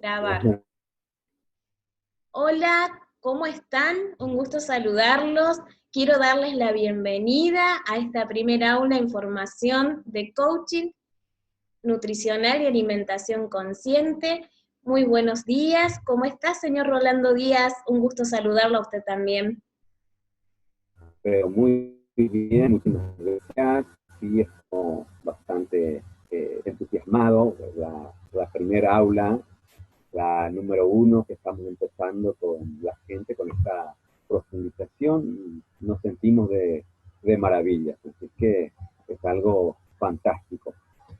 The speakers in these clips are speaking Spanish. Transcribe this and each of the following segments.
Grabar. Hola, ¿cómo están? Un gusto saludarlos. Quiero darles la bienvenida a esta primera aula de información de coaching nutricional y alimentación consciente. Muy buenos días. ¿Cómo está, señor Rolando Díaz? Un gusto saludarlo a usted también. Pero muy bien, muchísimas gracias. Sí, estoy bastante entusiasmado. La primera aula, la número 1 que estamos empezando con la gente, con esta profundización, nos sentimos de maravilla. Así que es algo fantástico.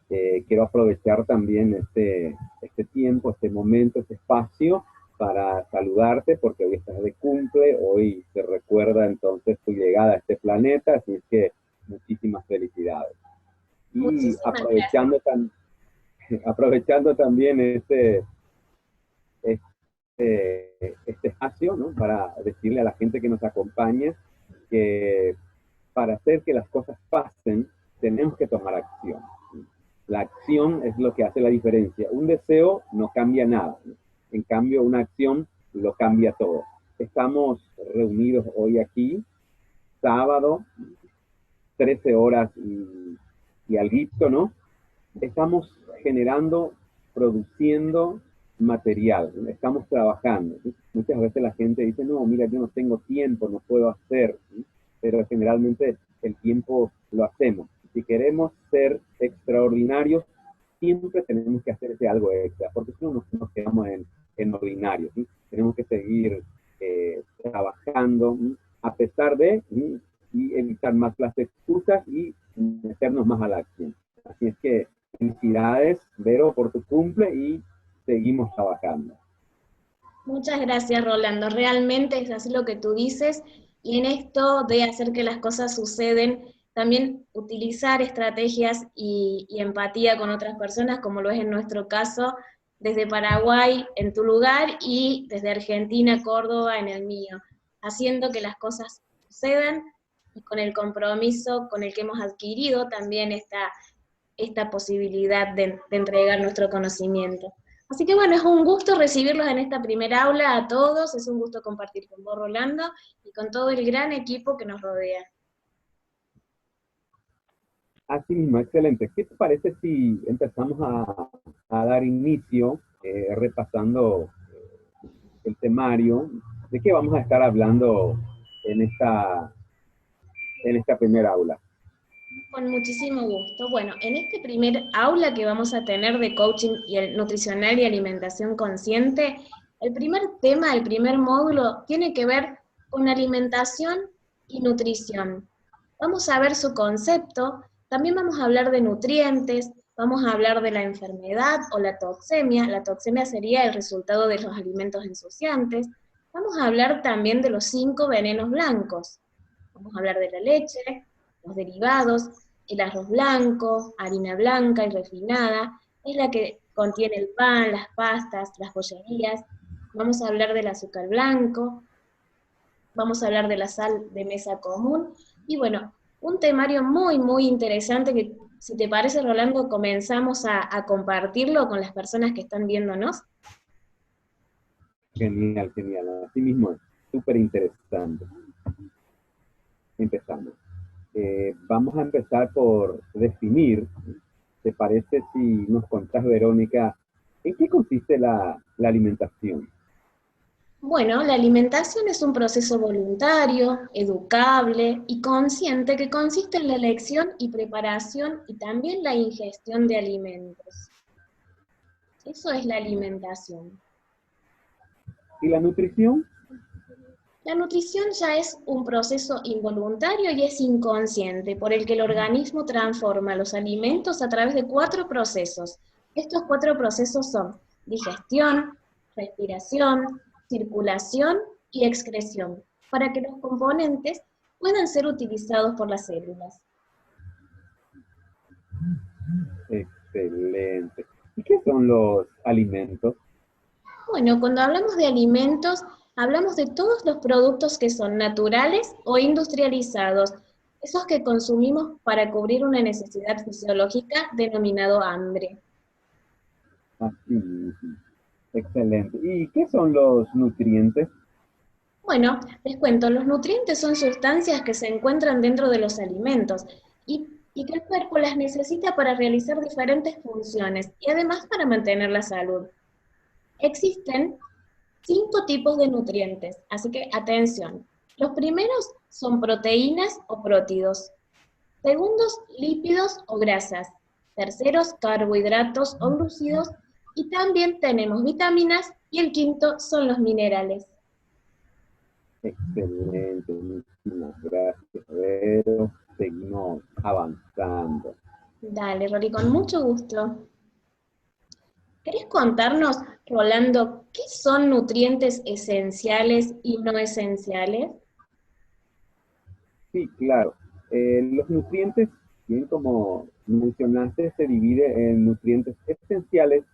Quiero aprovechar también este tiempo, este momento, este espacio para saludarte porque hoy estás de cumple, hoy se recuerda entonces tu llegada a este planeta, así es que muchísimas felicidades. Y Muchísimas gracias. aprovechando también este espacio, ¿no? Para decirle a la gente que nos acompaña que para hacer que las cosas pasen tenemos que tomar acción. La acción es lo que hace la diferencia. Un deseo no cambia nada. En cambio, una acción lo cambia todo. Estamos reunidos hoy aquí, sábado, 13 horas y alguito, ¿no? Estamos generando, produciendo material, estamos trabajando. ¿Sí? Muchas veces la gente dice, no, mira, yo no tengo tiempo, no puedo hacer, ¿sí? Pero generalmente el tiempo lo hacemos. Si queremos ser extraordinarios, siempre tenemos que hacer ese algo extra, porque si no nos quedamos en ordinario. ¿Sí? Tenemos que seguir trabajando, ¿sí? A pesar de, ¿sí? Y evitar más las excusas y meternos más a la acción. Así es que felicidades, Vero, por tu cumple y seguimos trabajando. Muchas gracias, Rolando. Realmente es así lo que tú dices, y en esto de hacer que las cosas suceden, también utilizar estrategias y empatía con otras personas, como lo es en nuestro caso, desde Paraguay, en tu lugar, y desde Argentina, Córdoba, en el mío, haciendo que las cosas sucedan y con el compromiso con el que hemos adquirido también esta posibilidad de entregar nuestro conocimiento. Así que bueno, es un gusto recibirlos en esta primera aula a todos, es un gusto compartir con vos, Rolando, y con todo el gran equipo que nos rodea. Así mismo, excelente. ¿Qué te parece si empezamos a dar inicio repasando el temario? ¿De qué vamos a estar hablando en esta primera aula? Con muchísimo gusto. Bueno, en este primer aula que vamos a tener de coaching nutricional y alimentación consciente, el primer tema, el primer módulo, tiene que ver con alimentación y nutrición. Vamos a ver su concepto, también vamos a hablar de nutrientes, vamos a hablar de la enfermedad o la toxemia. La toxemia sería el resultado de los alimentos ensuciantes. Vamos a hablar también de los 5 venenos blancos. Vamos a hablar de la leche, los derivados, el arroz blanco, harina blanca y refinada, es la que contiene el pan, las pastas, las bollerías. Vamos a hablar del azúcar blanco, vamos a hablar de la sal de mesa común, y bueno, un temario muy, muy interesante que, si te parece, Rolando, comenzamos a compartirlo con las personas que están viéndonos. Genial, genial. Así mismo es súper interesante. Empezamos. Vamos a empezar por definir, ¿te parece si nos contás, Verónica, en qué consiste la alimentación? Bueno, la alimentación es un proceso voluntario, educable y consciente que consiste en la elección y preparación y también la ingestión de alimentos. Eso es la alimentación. ¿Y la nutrición? La nutrición ya es un proceso involuntario y es inconsciente, por el que el organismo transforma los alimentos a través de 4 procesos. Estos 4 procesos son digestión, respiración, circulación y excreción, para que los componentes puedan ser utilizados por las células. Excelente. ¿Y qué son los alimentos? Bueno, cuando hablamos de alimentos, hablamos de todos los productos que son naturales o industrializados, esos que consumimos para cubrir una necesidad fisiológica denominado hambre. Así mismo. Excelente. ¿Y qué son los nutrientes? Bueno, les cuento, los nutrientes son sustancias que se encuentran dentro de los alimentos y que el cuerpo las necesita para realizar diferentes funciones y además para mantener la salud. Existen 5 tipos de nutrientes, así que atención. Los primeros son proteínas o prótidos. Segundos, lípidos o grasas. Terceros, carbohidratos o glúcidos. Y también tenemos vitaminas y el quinto son los minerales. Excelente, muchísimas gracias, Vero. Seguimos avanzando. Dale, Rory, con mucho gusto. ¿Querés contarnos, Rolando, qué son nutrientes esenciales y no esenciales? Sí, claro. Los nutrientes, bien como mencionaste, se divide en nutrientes esenciales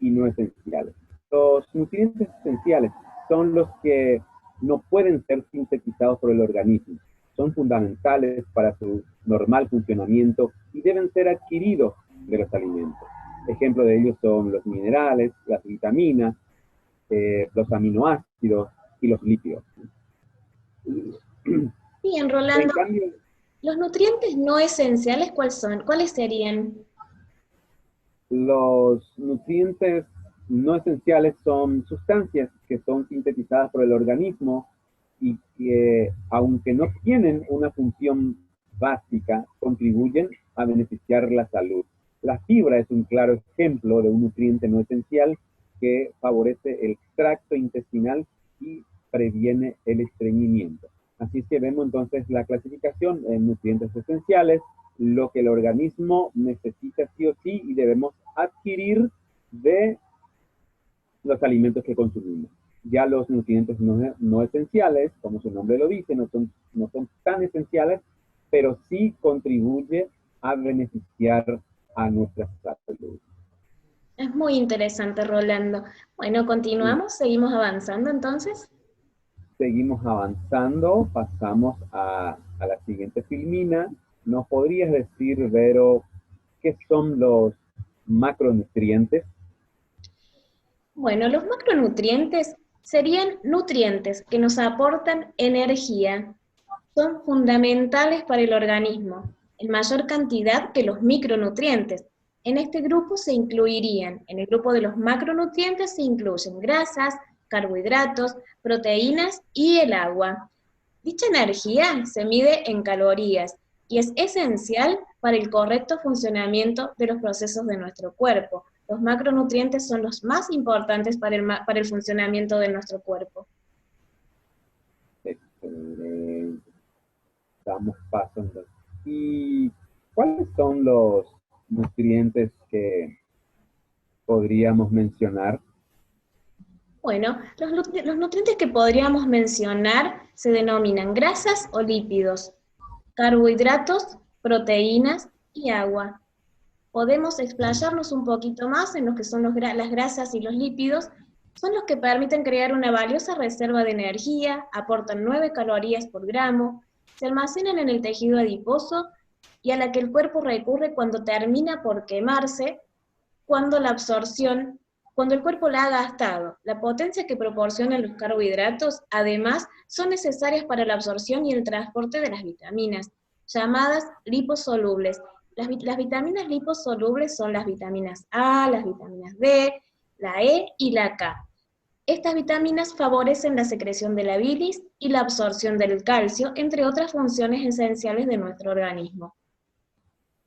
y no esenciales. Los nutrientes esenciales son los que no pueden ser sintetizados por el organismo. Son fundamentales para su normal funcionamiento y deben ser adquiridos de los alimentos. Ejemplo de ellos son los minerales, las vitaminas, los aminoácidos y los lípidos. Bien, En Rolando, cambio, los nutrientes no esenciales, ¿cuáles son? ¿Cuáles serían? los nutrientes no esenciales son sustancias que son sintetizadas por el organismo y que, aunque no tienen una función básica, contribuyen a beneficiar la salud. La fibra es un claro ejemplo de un nutriente no esencial que favorece el tracto intestinal y previene el estreñimiento. Así es que vemos entonces la clasificación en nutrientes esenciales, lo que el organismo necesita sí o sí y debemos adquirir de los alimentos que consumimos. Ya los nutrientes no esenciales, como su nombre lo dice, no son tan esenciales, pero sí contribuye a beneficiar a nuestra salud. Es muy interesante, Rolando. Bueno, continuamos, seguimos avanzando entonces. Seguimos avanzando, pasamos a la siguiente filmina. ¿Nos podrías decir, Vero, qué son los macronutrientes? Bueno, los macronutrientes serían nutrientes que nos aportan energía. Son fundamentales para el organismo, en mayor cantidad que los micronutrientes. En este grupo se incluirían, en el grupo de los macronutrientes se incluyen grasas, carbohidratos, proteínas y el agua. Dicha energía se mide en calorías y es esencial para el correcto funcionamiento de los procesos de nuestro cuerpo. Los macronutrientes son los más importantes para el funcionamiento de nuestro cuerpo. Excelente. Damos paso entonces. ¿Y cuáles son los nutrientes que podríamos mencionar? Bueno, los nutrientes que podríamos mencionar se denominan grasas o lípidos, carbohidratos, proteínas y agua. Podemos explayarnos un poquito más en lo que son las grasas y los lípidos. Son los que permiten crear una valiosa reserva de energía, aportan 9 calorías por gramo, se almacenan en el tejido adiposo y a la que el cuerpo recurre cuando termina por quemarse, cuando el cuerpo la ha gastado. La potencia que proporcionan los carbohidratos, además, son necesarias para la absorción y el transporte de las vitaminas, llamadas liposolubles. Las vitaminas liposolubles son las vitaminas A, las vitaminas D, la E y la K. Estas vitaminas favorecen la secreción de la bilis y la absorción del calcio, entre otras funciones esenciales de nuestro organismo.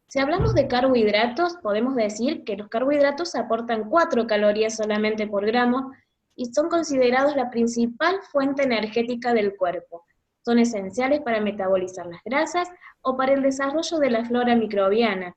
Si hablamos de carbohidratos, podemos decir que los carbohidratos aportan 4 calorías solamente por gramo y son considerados la principal fuente energética del cuerpo. Son esenciales para metabolizar las grasas o para el desarrollo de la flora microbiana,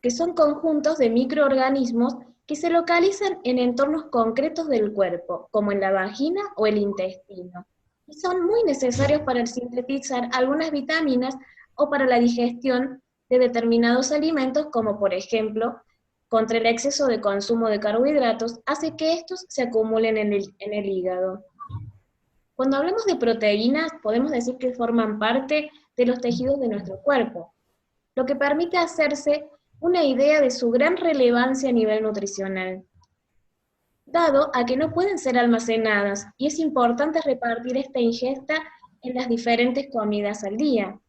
que son conjuntos de microorganismos que se localizan en entornos concretos del cuerpo, como en la vagina o el intestino, y son muy necesarios para sintetizar algunas vitaminas o para la digestión de determinados alimentos, como por ejemplo, contra el exceso de consumo de carbohidratos, hace que estos se acumulen en el hígado. Cuando hablamos de proteínas, podemos decir que forman parte de los tejidos de nuestro cuerpo, lo que permite hacerse una idea de su gran relevancia a nivel nutricional, dado a que no pueden ser almacenadas y es importante repartir esta ingesta en las diferentes comidas al día.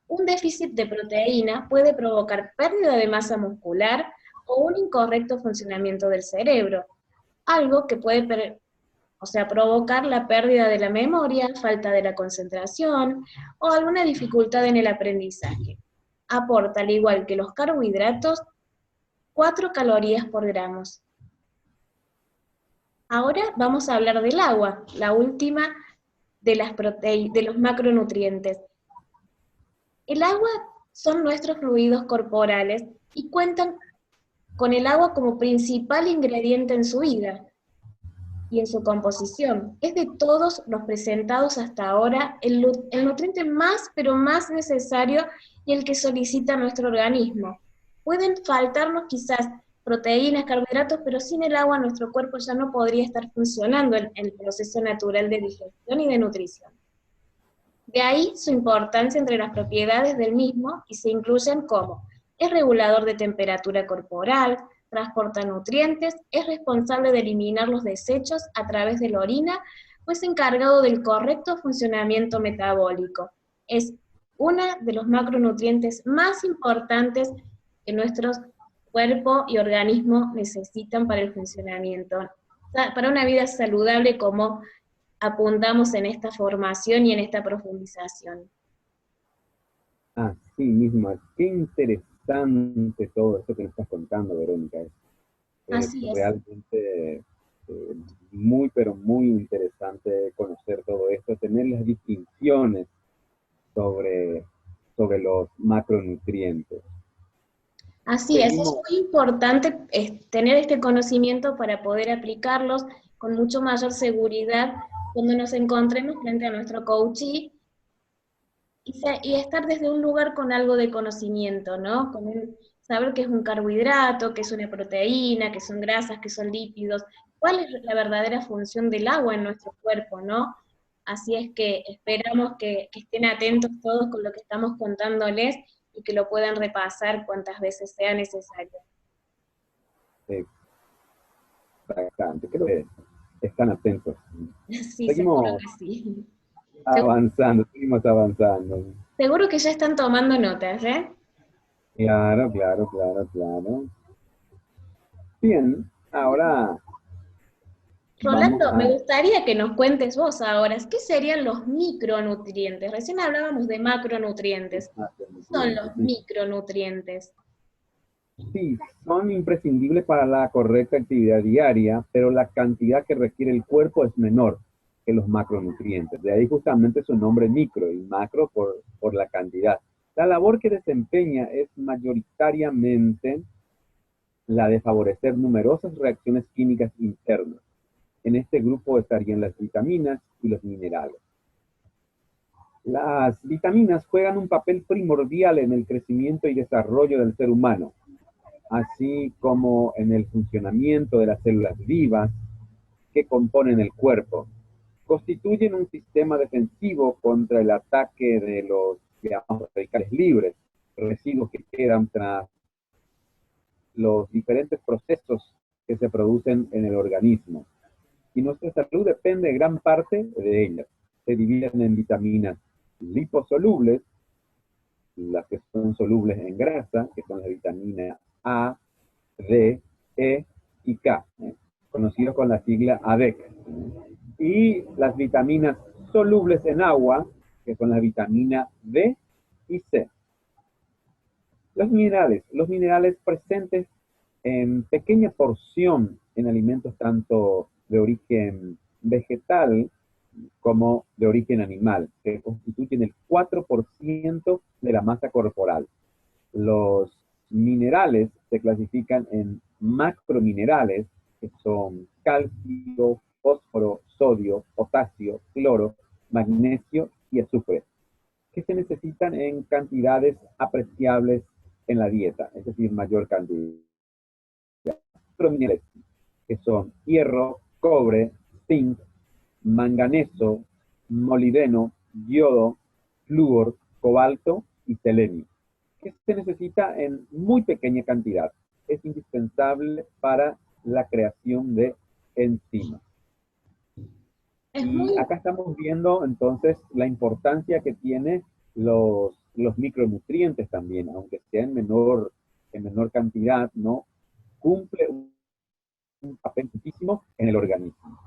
Un déficit de proteína puede provocar pérdida de masa muscular o un incorrecto funcionamiento del cerebro, algo que puede provocar la pérdida de la memoria, falta de la concentración o alguna dificultad en el aprendizaje. Aporta, al igual que los carbohidratos, 4 calorías por gramo. Ahora vamos a hablar del agua, la última de los macronutrientes. El agua son nuestros fluidos corporales y cuentan con el agua como principal ingrediente en su vida y en su composición. Es de todos los presentados hasta ahora el nutriente más, pero más necesario y el que solicita nuestro organismo. Pueden faltarnos quizás proteínas, carbohidratos, pero sin el agua nuestro cuerpo ya no podría estar funcionando en el proceso natural de digestión y de nutrición. De ahí su importancia entre las propiedades del mismo, y se incluyen como: es regulador de temperatura corporal, transporta nutrientes, es responsable de eliminar los desechos a través de la orina, o es encargado del correcto funcionamiento metabólico. Es uno de los macronutrientes más importantes que nuestros cuerpo y organismo necesitan para el funcionamiento, para una vida saludable, como apuntamos en esta formación y en esta profundización. Así mismo, qué interesante todo esto que nos estás contando, Verónica. Así es. Realmente muy, pero muy interesante conocer todo esto, tener las distinciones sobre los macronutrientes. Así es muy importante tener este conocimiento para poder aplicarlos con mucho mayor seguridad cuando nos encontremos frente a nuestro coachee y estar desde un lugar con algo de conocimiento, ¿no? Saber qué es un carbohidrato, qué es una proteína, qué son grasas, qué son lípidos, cuál es la verdadera función del agua en nuestro cuerpo, ¿no? Así es que esperamos que estén atentos todos con lo que estamos contándoles y que lo puedan repasar cuantas veces sea necesario. Bastante, creo que están atentos. Sí, Seguimos seguro que sí. avanzando, seguimos avanzando. Seguro que ya están tomando notas, ¿eh? Claro, claro, claro, claro. Bien, ahora Rolando, me gustaría que nos cuentes vos ahora, ¿qué serían los micronutrientes? Recién hablábamos de macronutrientes. ¿Qué son los micronutrientes? Sí, son imprescindibles para la correcta actividad diaria, pero la cantidad que requiere el cuerpo es menor que los macronutrientes. De ahí justamente su nombre micro y macro por la cantidad. La labor que desempeña es mayoritariamente la de favorecer numerosas reacciones químicas internas. En este grupo estarían las vitaminas y los minerales. Las vitaminas juegan un papel primordial en el crecimiento y desarrollo del ser humano, así como en el funcionamiento de las células vivas que componen el cuerpo. Constituyen un sistema defensivo contra el ataque de los radicales libres, residuos que quedan tras los diferentes procesos que se producen en el organismo. Y nuestra salud depende gran parte de ellas. Se dividen en vitaminas liposolubles, las que son solubles en grasa, que son las vitaminas A, D, E y K, conocidos con la sigla ADEC. Y las vitaminas solubles en agua, que son las vitaminas B y C. Los minerales presentes en pequeña porción en alimentos tanto de origen vegetal como de origen animal, que constituyen el 4% de la masa corporal. Los minerales se clasifican en macrominerales, que son calcio, fósforo, sodio, potasio, cloro, magnesio y azufre, que se necesitan en cantidades apreciables en la dieta, es decir, mayor cantidad. Macrominerales, que son hierro, cobre, zinc, manganeso, molibdeno, yodo, flúor, cobalto y selenio, que se necesita en muy pequeña cantidad. Es indispensable para la creación de enzimas. Es Y muy acá estamos viendo entonces la importancia que tiene los micronutrientes también, aunque sea en menor cantidad, ¿no? Cumple un papel muchísimo en el organismo.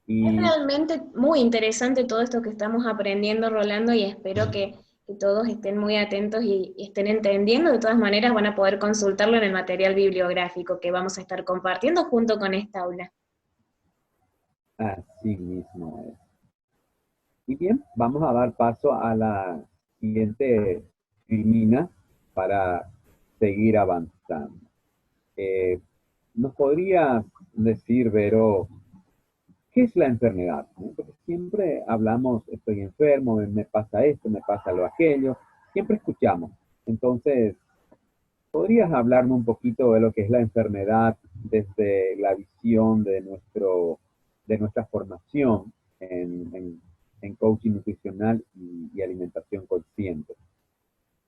Es Y realmente muy interesante todo esto que estamos aprendiendo, Rolando, y espero que todos estén muy atentos y estén entendiendo. De todas maneras, van a poder consultarlo en el material bibliográfico que vamos a estar compartiendo junto con esta aula. así mismo es. Y bien, vamos a dar paso a la siguiente filmina para seguir avanzando. Eh, ¿Nos podrías decir, Vero, qué es la enfermedad? ¿No? Porque siempre hablamos, estoy enfermo, me pasa esto, me pasa lo aquello, siempre escuchamos. Entonces, ¿podrías hablarme un poquito de lo que es la enfermedad desde la visión de nuestra formación en coaching nutricional y alimentación consciente?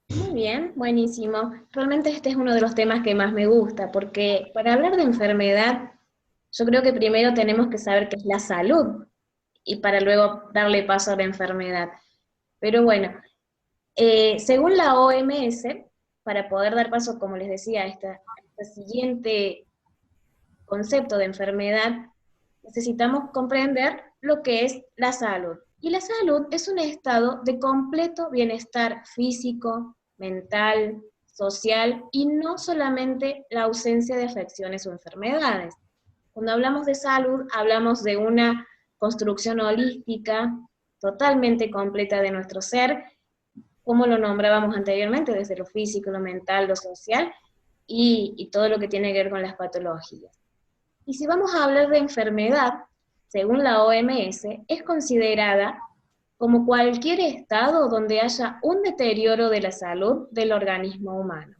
Muy bien, buenísimo. Realmente este es uno de los temas que más me gusta, porque para hablar de enfermedad, yo creo que primero tenemos que saber qué es la salud y para luego darle paso a la enfermedad. Pero bueno, según la OMS, para poder dar paso, como les decía, a este siguiente concepto de enfermedad, necesitamos comprender lo que es la salud. Y la salud es un estado de completo bienestar físico, mental, social, y no solamente la ausencia de afecciones o enfermedades. Cuando hablamos de salud, hablamos de una construcción holística totalmente completa de nuestro ser, como lo nombrábamos anteriormente, desde lo físico, lo mental, lo social, y todo lo que tiene que ver con las patologías. Y si vamos a hablar de enfermedad, según la OMS, es considerada como cualquier estado donde haya un deterioro de la salud del organismo humano.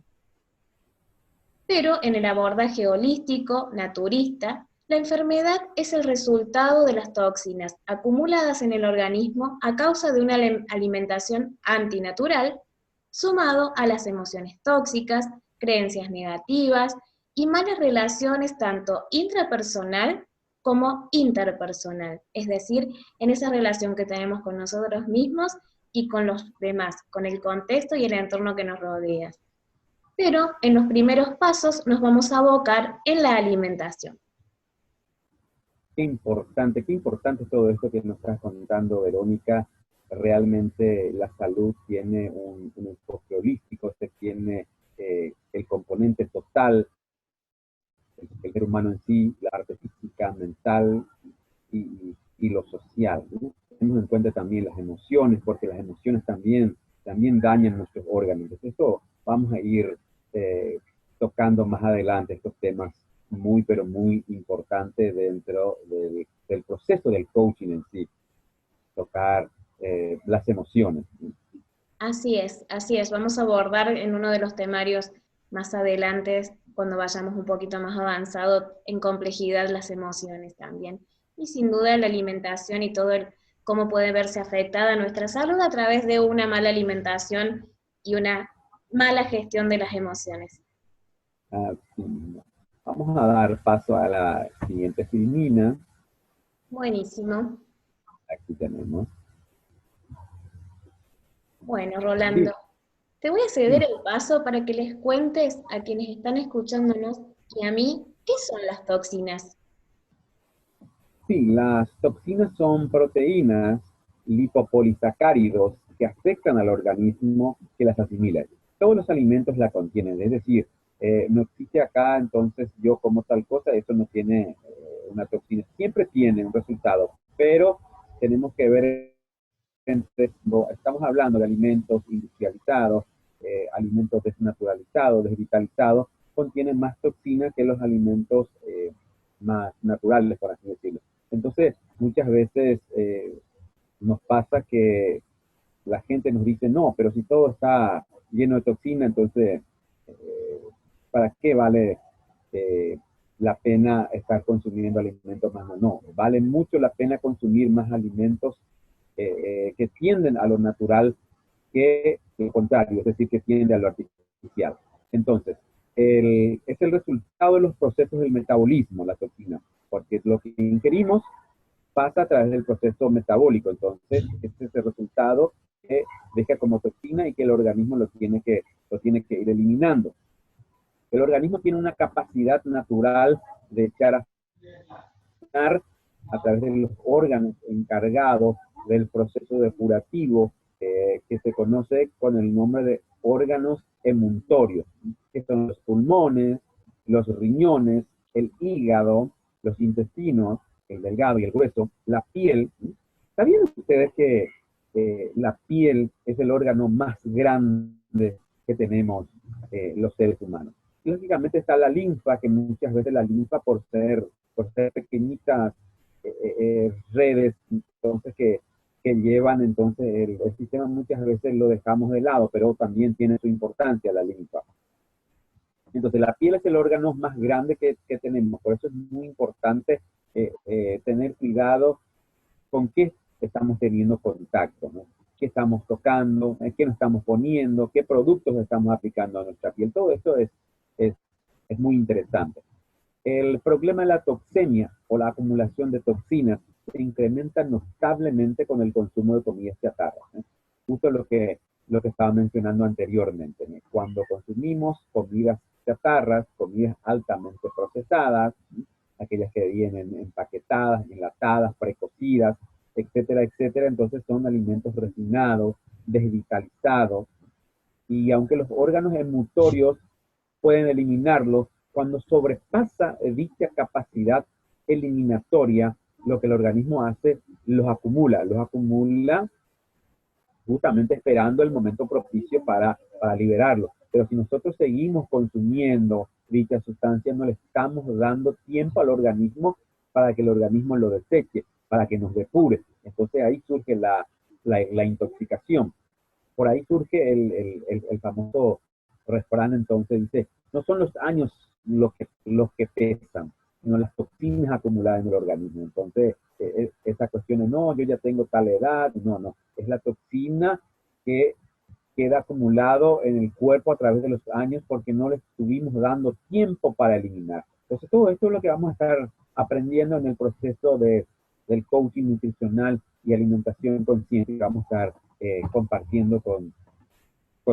Pero en el abordaje holístico, naturista, la enfermedad es el resultado de las toxinas acumuladas en el organismo a causa de una alimentación antinatural, sumado a las emociones tóxicas, creencias negativas y malas relaciones tanto intrapersonal como interpersonal, es decir, en esa relación que tenemos con nosotros mismos y con los demás, con el contexto y el entorno que nos rodea. Pero en los primeros pasos nos vamos a abocar en la alimentación. Qué importante todo esto que nos estás contando, Verónica. Realmente la salud tiene un enfoque holístico, se tiene el componente total, el ser humano en sí, la parte física, mental y lo social, ¿no? Tenemos en cuenta también las emociones, porque las emociones también dañan nuestros órganos. Entonces, esto vamos a ir tocando más adelante estos temas muy, pero muy importantes dentro del proceso del coaching en sí, tocar las emociones. Así es. Vamos a abordar en uno de los temarios más adelante, cuando vayamos un poquito más avanzado en complejidad las emociones también. Y sin duda la alimentación y todo cómo puede verse afectada nuestra salud a través de una mala alimentación y una mala gestión de las emociones. Así, vamos a dar paso a la siguiente filmina. Buenísimo. Aquí tenemos. Bueno, Rolando, te voy a ceder Sí, el paso para que les cuentes a quienes están escuchándonos y a mí, ¿qué son las toxinas? sí, las toxinas son proteínas lipopolisacáridos que afectan al organismo que las asimila. Todos los alimentos la contienen, es decir, no existe acá, entonces yo como tal cosa, eso no tiene una toxina. Siempre tiene un resultado, pero tenemos que ver entre, estamos hablando de alimentos industrializados, alimentos desnaturalizados, desvitalizados, contienen más toxinas que los alimentos más naturales, por así decirlo. Entonces, muchas veces nos pasa que la gente nos dice, no, pero si todo está lleno de toxina, entonces, ¿para qué vale la pena estar consumiendo alimentos más? No, vale mucho la pena consumir más alimentos que tienden a lo natural, que lo contrario, es decir, que tiende a lo artificial. Entonces, es el resultado de los procesos del metabolismo, la toxina, porque lo que ingerimos pasa a través del proceso metabólico. Entonces, este es el resultado que deja como toxina y que el organismo lo tiene que ir eliminando. El organismo tiene una capacidad natural de echar a través de los órganos encargados del proceso depurativo, que se conoce con el nombre de órganos emuntorios, que son los pulmones, los riñones, el hígado, los intestinos, el delgado y el grueso, la piel. ¿Sabían ustedes que la piel es el órgano más grande que tenemos los seres humanos? Lógicamente está la linfa, que muchas veces la linfa por ser pequeñitas redes, entonces que llevan, entonces el sistema muchas veces lo dejamos de lado, pero también tiene su importancia la linfa. Entonces la piel es el órgano más grande que tenemos, por eso es muy importante tener cuidado con qué estamos teniendo contacto, ¿no? Qué estamos tocando, qué nos estamos poniendo, qué productos estamos aplicando a nuestra piel. Todo esto es, es muy interesante. El problema de la toxemia o la acumulación de toxinas se incrementa notablemente con el consumo de comidas chatarras, ¿eh? Justo lo que estaba mencionando anteriormente, ¿no? Cuando consumimos comidas chatarras, comidas altamente procesadas, ¿sí? Aquellas que vienen empaquetadas, enlatadas, precocidas, etcétera, etcétera, entonces son alimentos refinados, desvitalizados, y aunque los órganos emutorios pueden eliminarlos, cuando sobrepasa dicha capacidad eliminatoria, lo que el organismo hace, los acumula justamente esperando el momento propicio para liberarlos. Pero si nosotros seguimos consumiendo dicha sustancia, no le estamos dando tiempo al organismo para que el organismo lo deseche, para que nos depure. Entonces ahí surge la intoxicación. Por ahí surge el famoso refrán, entonces dice, no son los años los que pesan, sino las toxinas acumuladas en el organismo. Entonces, esa cuestión de, no, yo ya tengo tal edad, no, es la toxina que queda acumulado en el cuerpo a través de los años porque no le estuvimos dando tiempo para eliminar. Entonces, todo esto es lo que vamos a estar aprendiendo en el proceso del coaching nutricional y alimentación consciente que vamos a estar compartiendo con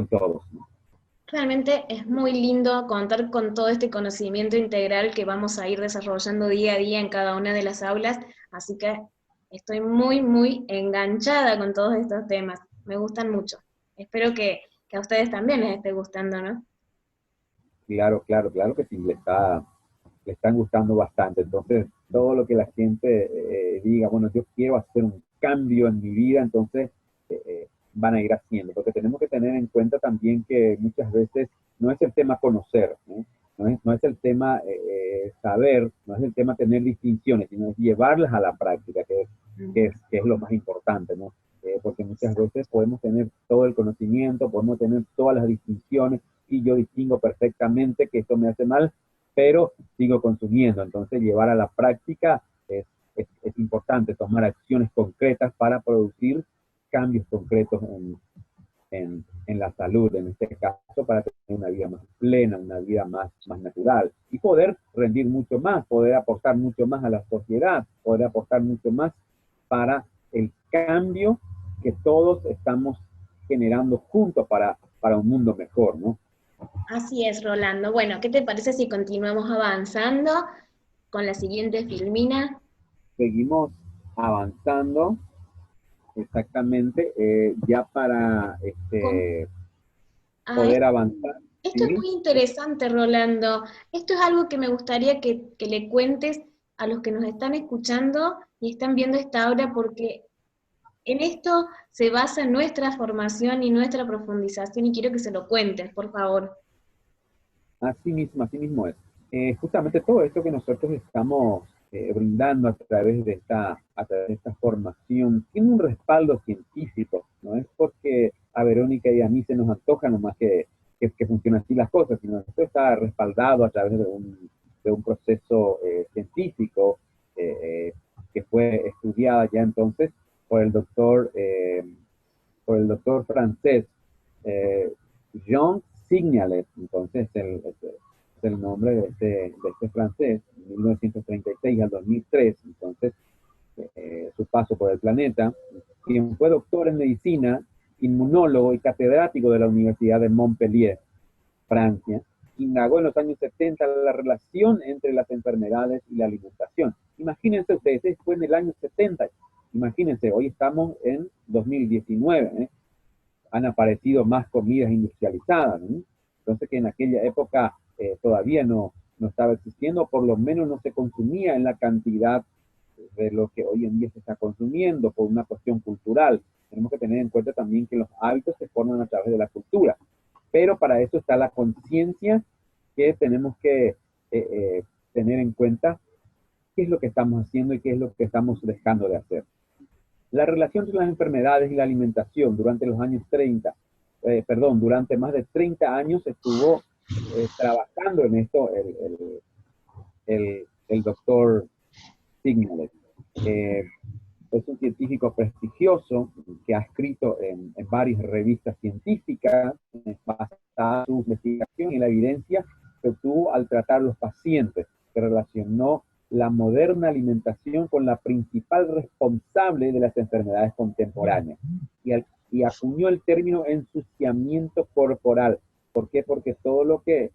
todos, ¿no? Realmente es muy lindo contar con todo este conocimiento integral que vamos a ir desarrollando día a día en cada una de las aulas, así que estoy muy, muy enganchada con todos estos temas, me gustan mucho. Espero que a ustedes también les esté gustando, ¿no? Claro, claro, claro que sí, le están gustando bastante. Entonces, todo lo que la gente diga, bueno, yo quiero hacer un cambio en mi vida, entonces van a ir haciendo, porque tenemos que tener en cuenta también que muchas veces no es el tema conocer, ¿no? No es el tema saber, no es el tema tener distinciones, sino es llevarlas a la práctica, que es lo más importante, ¿no? Porque muchas veces podemos tener todo el conocimiento, podemos tener todas las distinciones, y yo distingo perfectamente que esto me hace mal, pero sigo consumiendo. Entonces, llevar a la práctica es importante, tomar acciones concretas para producir cambios concretos en la salud, en este caso, para tener una vida más plena, una vida más natural y poder rendir mucho más, poder aportar mucho más a la sociedad, poder aportar mucho más para el cambio que todos estamos generando juntos para un mundo mejor, ¿no? Así es, Rolando. Bueno, ¿qué te parece si continuamos avanzando con la siguiente filmina? Seguimos avanzando exactamente ya para Con- ah, poder avanzar. Esto es ¿Sí? muy interesante, Rolando. Esto es algo que me gustaría que le cuentes a los que nos están escuchando y están viendo esta obra, porque en esto se basa nuestra formación y nuestra profundización, y quiero que se lo cuentes, por favor. Así mismo es. Justamente todo esto que nosotros estamos brindando a través de esta formación tiene un respaldo científico. No es porque a Verónica y a mí se nos antoja nomás que funcionan así las cosas, sino que esto está respaldado a través de un proceso científico que fue estudiada ya entonces por el doctor francés Jean Signalet, entonces es el nombre de este francés, 1936 al 2003, entonces su paso por el planeta, quien fue doctor en medicina, inmunólogo y catedrático de la Universidad de Montpellier, Francia, indagó en los años 70 la relación entre las enfermedades y la alimentación. Imagínense ustedes, eso fue en el año 70. Imagínense, hoy estamos en 2019, ¿eh? Han aparecido más comidas industrializadas, ¿no? Entonces que en aquella época todavía no estaba existiendo, por lo menos no se consumía en la cantidad de lo que hoy en día se está consumiendo por una cuestión cultural. Tenemos que tener en cuenta también que los hábitos se forman a través de la cultura, pero para eso está la conciencia que tenemos que tener en cuenta qué es lo que estamos haciendo y qué es lo que estamos dejando de hacer. La relación entre las enfermedades y la alimentación durante los años 30, durante más de 30 años estuvo trabajando en esto el doctor Signalet. Es un científico prestigioso que ha escrito en varias revistas científicas basada en su investigación y la evidencia que obtuvo al tratar a los pacientes, que relacionó la moderna alimentación con la principal responsable de las enfermedades contemporáneas y acuñó el término ensuciamiento corporal. ¿Por qué? Porque todo lo que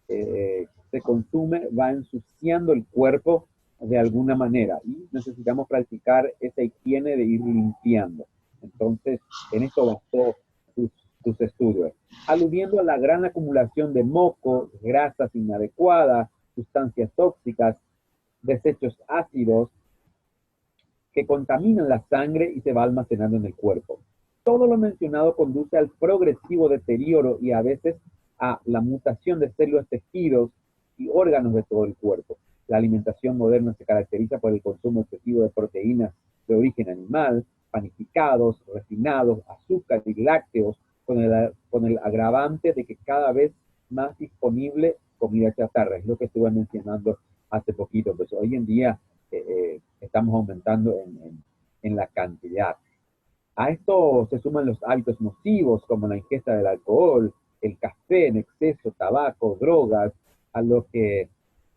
se consume va ensuciando el cuerpo de alguna manera y necesitamos practicar esa higiene de ir limpiando. Entonces, en esto basó sus estudios, aludiendo a la gran acumulación de moco, grasas inadecuadas, sustancias tóxicas, desechos ácidos que contaminan la sangre y se va almacenando en el cuerpo. Todo lo mencionado conduce al progresivo deterioro y a veces a la mutación de células, tejidos y órganos de todo el cuerpo. La alimentación moderna se caracteriza por el consumo excesivo de proteínas de origen animal, panificados, refinados, azúcar y lácteos, con el agravante de que cada vez más disponible comida chatarra. Es lo que estuve mencionando hace poquito. Pues hoy en día estamos aumentando en la cantidad. A esto se suman los hábitos nocivos como la ingesta del alcohol, el café en exceso, tabaco, drogas, a lo que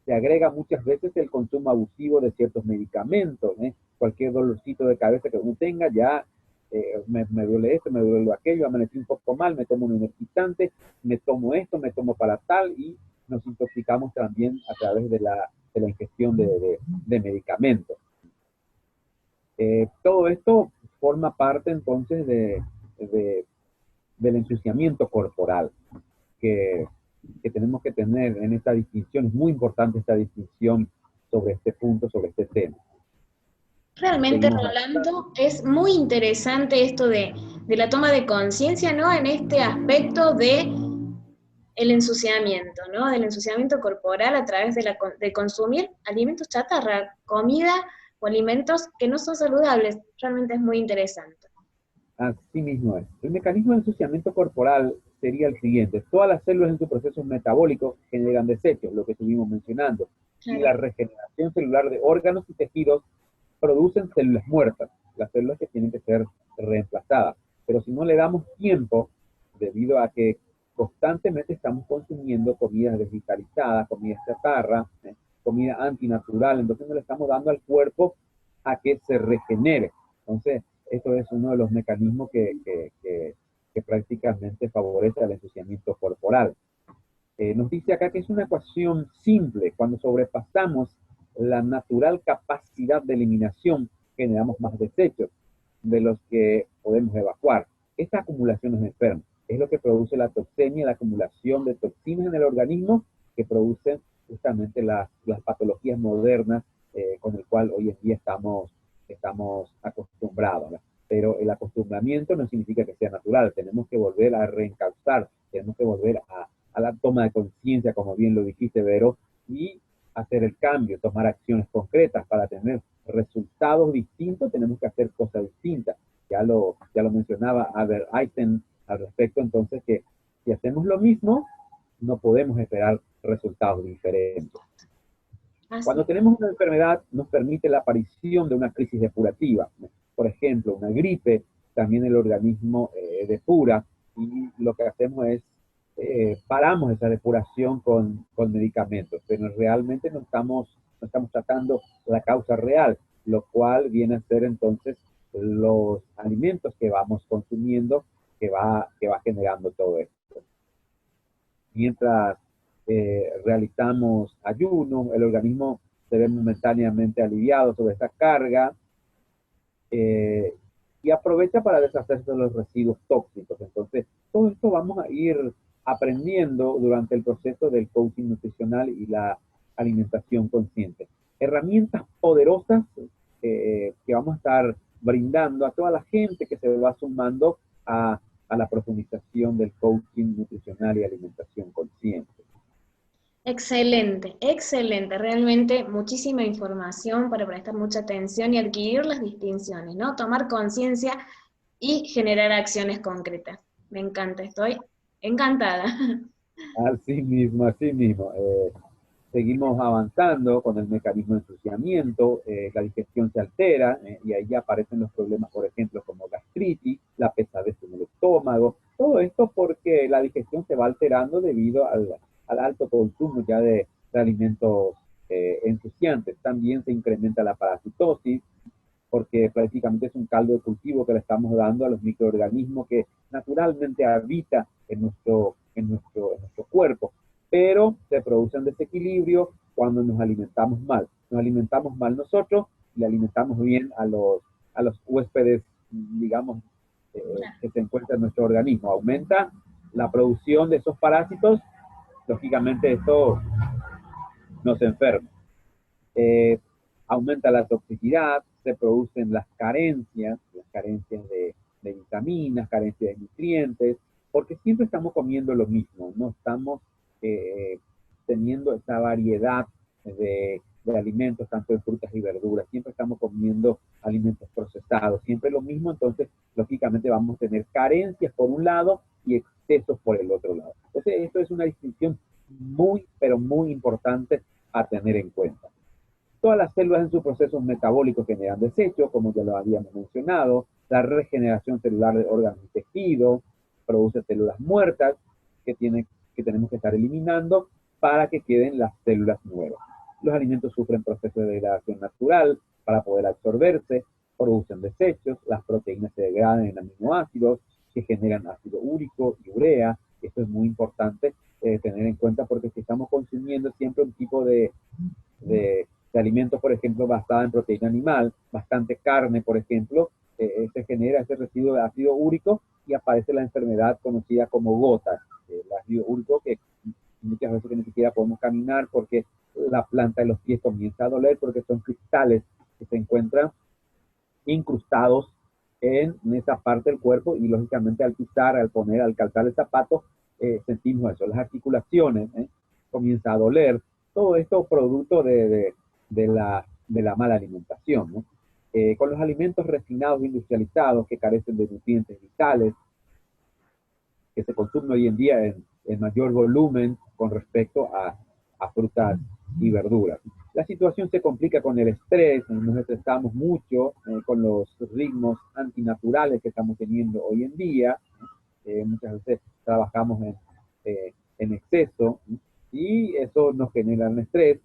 se agrega muchas veces el consumo abusivo de ciertos medicamentos, ¿eh? Cualquier dolorcito de cabeza que uno tenga, ya me duele esto, me duele aquello, amanecí un poco mal, me tomo un energizante, me tomo esto, me tomo para tal, y nos intoxicamos también a través de la ingestión de medicamentos. Todo esto forma parte entonces del ensuciamiento corporal que tenemos que tener en esta distinción. Es muy importante esta distinción sobre este punto, sobre este tema. Realmente, Rolando, es muy interesante esto de la toma de conciencia, ¿no? En este aspecto de el ensuciamiento, ¿no? Del ensuciamiento corporal a través de consumir alimentos chatarra, comida o alimentos que no son saludables. Realmente es muy interesante. Así mismo es. El mecanismo de ensuciamiento corporal sería el siguiente. Todas las células en sus procesos metabólicos generan desechos, lo que estuvimos mencionando. Claro. Y la regeneración celular de órganos y tejidos producen células muertas, las células que tienen que ser reemplazadas. Pero si no le damos tiempo, debido a que constantemente estamos consumiendo comidas desvitalizadas, comida chatarra, comida antinatural, entonces no le estamos dando al cuerpo a que se regenere. Entonces, esto es uno de los mecanismos que prácticamente favorece el ensuciamiento corporal. Nos dice acá que es una ecuación simple. Cuando sobrepasamos la natural capacidad de eliminación, generamos más desechos de los que podemos evacuar. Esta acumulación es enferma. Es lo que produce la toxemia, la acumulación de toxinas en el organismo que producen justamente las patologías modernas con el cual hoy en día estamos acostumbrados, ¿verdad? Pero el acostumbramiento no significa que sea natural. Tenemos que volver a reencauzar, tenemos que volver a la toma de conciencia, como bien lo dijiste, Vero, y hacer el cambio, tomar acciones concretas para tener resultados distintos. Tenemos que hacer cosas distintas. Ya lo mencionaba Albert Einstein al respecto, entonces, que si hacemos lo mismo, no podemos esperar resultados diferentes. Cuando tenemos una enfermedad, nos permite la aparición de una crisis depurativa. Por ejemplo, una gripe, también el organismo depura y lo que hacemos es paramos esa depuración con medicamentos, pero realmente no estamos tratando la causa real, lo cual viene a ser entonces los alimentos que vamos consumiendo que va generando todo esto. Mientras realizamos ayuno, el organismo se ve momentáneamente aliviado sobre esta carga eh, y aprovecha para deshacerse de los residuos tóxicos. Entonces, todo esto vamos a ir aprendiendo durante el proceso del coaching nutricional y la alimentación consciente. Herramientas poderosas que vamos a estar brindando a toda la gente que se va sumando a la profundización del coaching nutricional y alimentación consciente. Excelente, excelente. Realmente muchísima información para prestar mucha atención y adquirir las distinciones, ¿no? Tomar conciencia y generar acciones concretas. Me encanta, estoy encantada. Así mismo, así mismo. Seguimos avanzando con el mecanismo de ensuciamiento, la digestión se altera y ahí ya aparecen los problemas, por ejemplo, como gastritis, la pesadez en el estómago, todo esto porque la digestión se va alterando debido al alto consumo ya de alimentos ensuciantes. También se incrementa la parasitosis, porque prácticamente es un caldo de cultivo que le estamos dando a los microorganismos que naturalmente habitan en nuestro cuerpo, pero se produce un desequilibrio cuando nos alimentamos mal. Nos alimentamos mal nosotros y le alimentamos bien a los huéspedes, digamos, que se encuentran en nuestro organismo. Aumenta la producción de esos parásitos, lógicamente esto nos enferma. Eh, Aumenta la toxicidad, se producen las carencias de vitaminas, carencias de nutrientes, porque siempre estamos comiendo lo mismo, no estamos eh, teniendo esta variedad de alimentos, tanto de frutas y verduras, siempre estamos comiendo alimentos procesados, siempre lo mismo, entonces lógicamente vamos a tener carencias por un lado y excesos por el otro lado. Entonces esto es una distinción muy, pero muy importante a tener en cuenta. Todas las células en sus procesos metabólicos generan desechos, como ya lo habíamos mencionado. La regeneración celular de órganos y tejidos produce células muertas que tenemos que estar eliminando para que queden las células nuevas. Los alimentos sufren procesos de degradación natural para poder absorberse, producen desechos, las proteínas se degradan en aminoácidos que generan ácido úrico y urea. Esto es muy importante tener en cuenta porque si estamos consumiendo siempre un tipo de alimentos, por ejemplo, basada en proteína animal, bastante carne, por ejemplo, se genera ese residuo de ácido úrico y aparece la enfermedad conocida como gota, el ácido úrico que muchas veces que ni siquiera podemos caminar porque la planta de los pies comienza a doler porque son cristales que se encuentran incrustados en esa parte del cuerpo y lógicamente al pisar, al calzar el zapato, sentimos eso. Las articulaciones comienza a doler. Todo esto producto de la mala alimentación, ¿no? Con los alimentos refinados e industrializados que carecen de nutrientes vitales, que se consumen hoy en día en mayor volumen con respecto a frutas y verduras. La situación se complica con el estrés, nos estresamos mucho con los ritmos antinaturales que estamos teniendo hoy en día, muchas veces trabajamos en exceso y eso nos genera un estrés.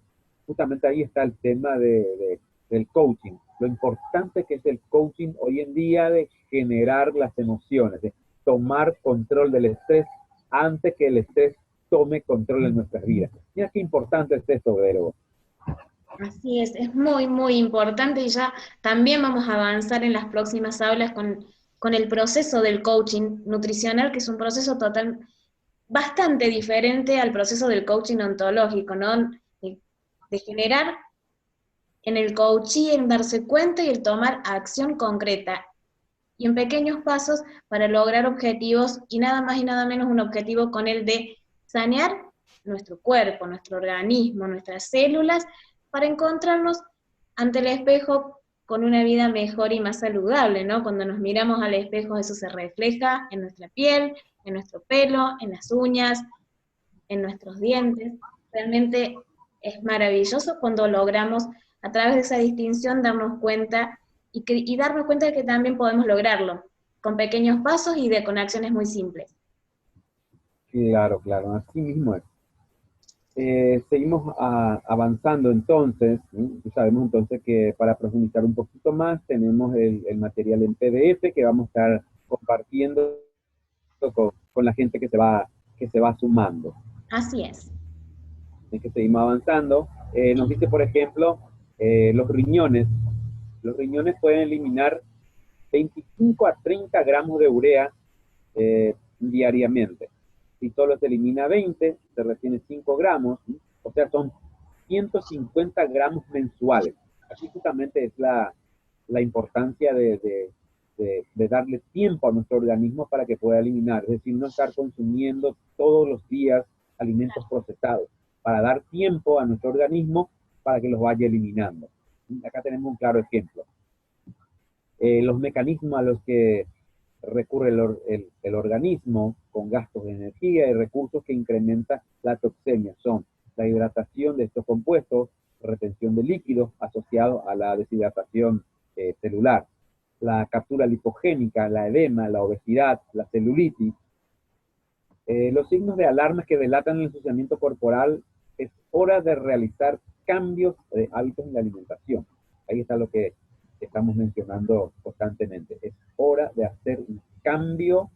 Justamente ahí está el tema del coaching, lo importante que es el coaching hoy en día de generar las emociones, de tomar control del estrés antes que el estrés tome control en nuestras vidas. Mira qué importante es esto, Vero. Así es muy, muy importante y ya también vamos a avanzar en las próximas aulas con el proceso del coaching nutricional, que es un proceso bastante diferente al proceso del coaching ontológico, ¿no? De generar en el coaching, en darse cuenta y el tomar acción concreta y en pequeños pasos para lograr objetivos y nada más y nada menos un objetivo con el de sanear nuestro cuerpo, nuestro organismo, nuestras células, para encontrarnos ante el espejo con una vida mejor y más saludable, ¿no? Cuando nos miramos al espejo eso se refleja en nuestra piel, en nuestro pelo, en las uñas, en nuestros dientes. Realmente es maravilloso cuando logramos a través de esa distinción darnos cuenta y darnos cuenta de que también podemos lograrlo con pequeños pasos y con acciones muy simples. Claro, claro, así mismo es. Seguimos avanzando entonces, ¿sí? Y sabemos entonces que para profundizar un poquito más tenemos el material en PDF que vamos a estar compartiendo con la gente que se va sumando. Así es. Así que seguimos avanzando. Nos dice, por ejemplo, los riñones. Los riñones pueden eliminar 25 a 30 gramos de urea diariamente. Si solo se elimina 20, se retiene 5 gramos, ¿sí? O sea, son 150 gramos mensuales. Aquí justamente es la importancia de darle tiempo a nuestro organismo para que pueda eliminar, es decir, no estar consumiendo todos los días alimentos procesados, para dar tiempo a nuestro organismo para que los vaya eliminando. Acá tenemos un claro ejemplo. Los mecanismos a los que recurre el organismo con gastos de energía y recursos que incrementan la toxemia son la hidratación de estos compuestos, retención de líquidos asociado a la deshidratación celular, la captura lipogénica, la edema, la obesidad, la celulitis. Los signos de alarma que delatan el ensuciamiento corporal: es hora de realizar cambios de hábitos en la alimentación. Ahí está lo que estamos mencionando constantemente. Es hora de hacer un cambio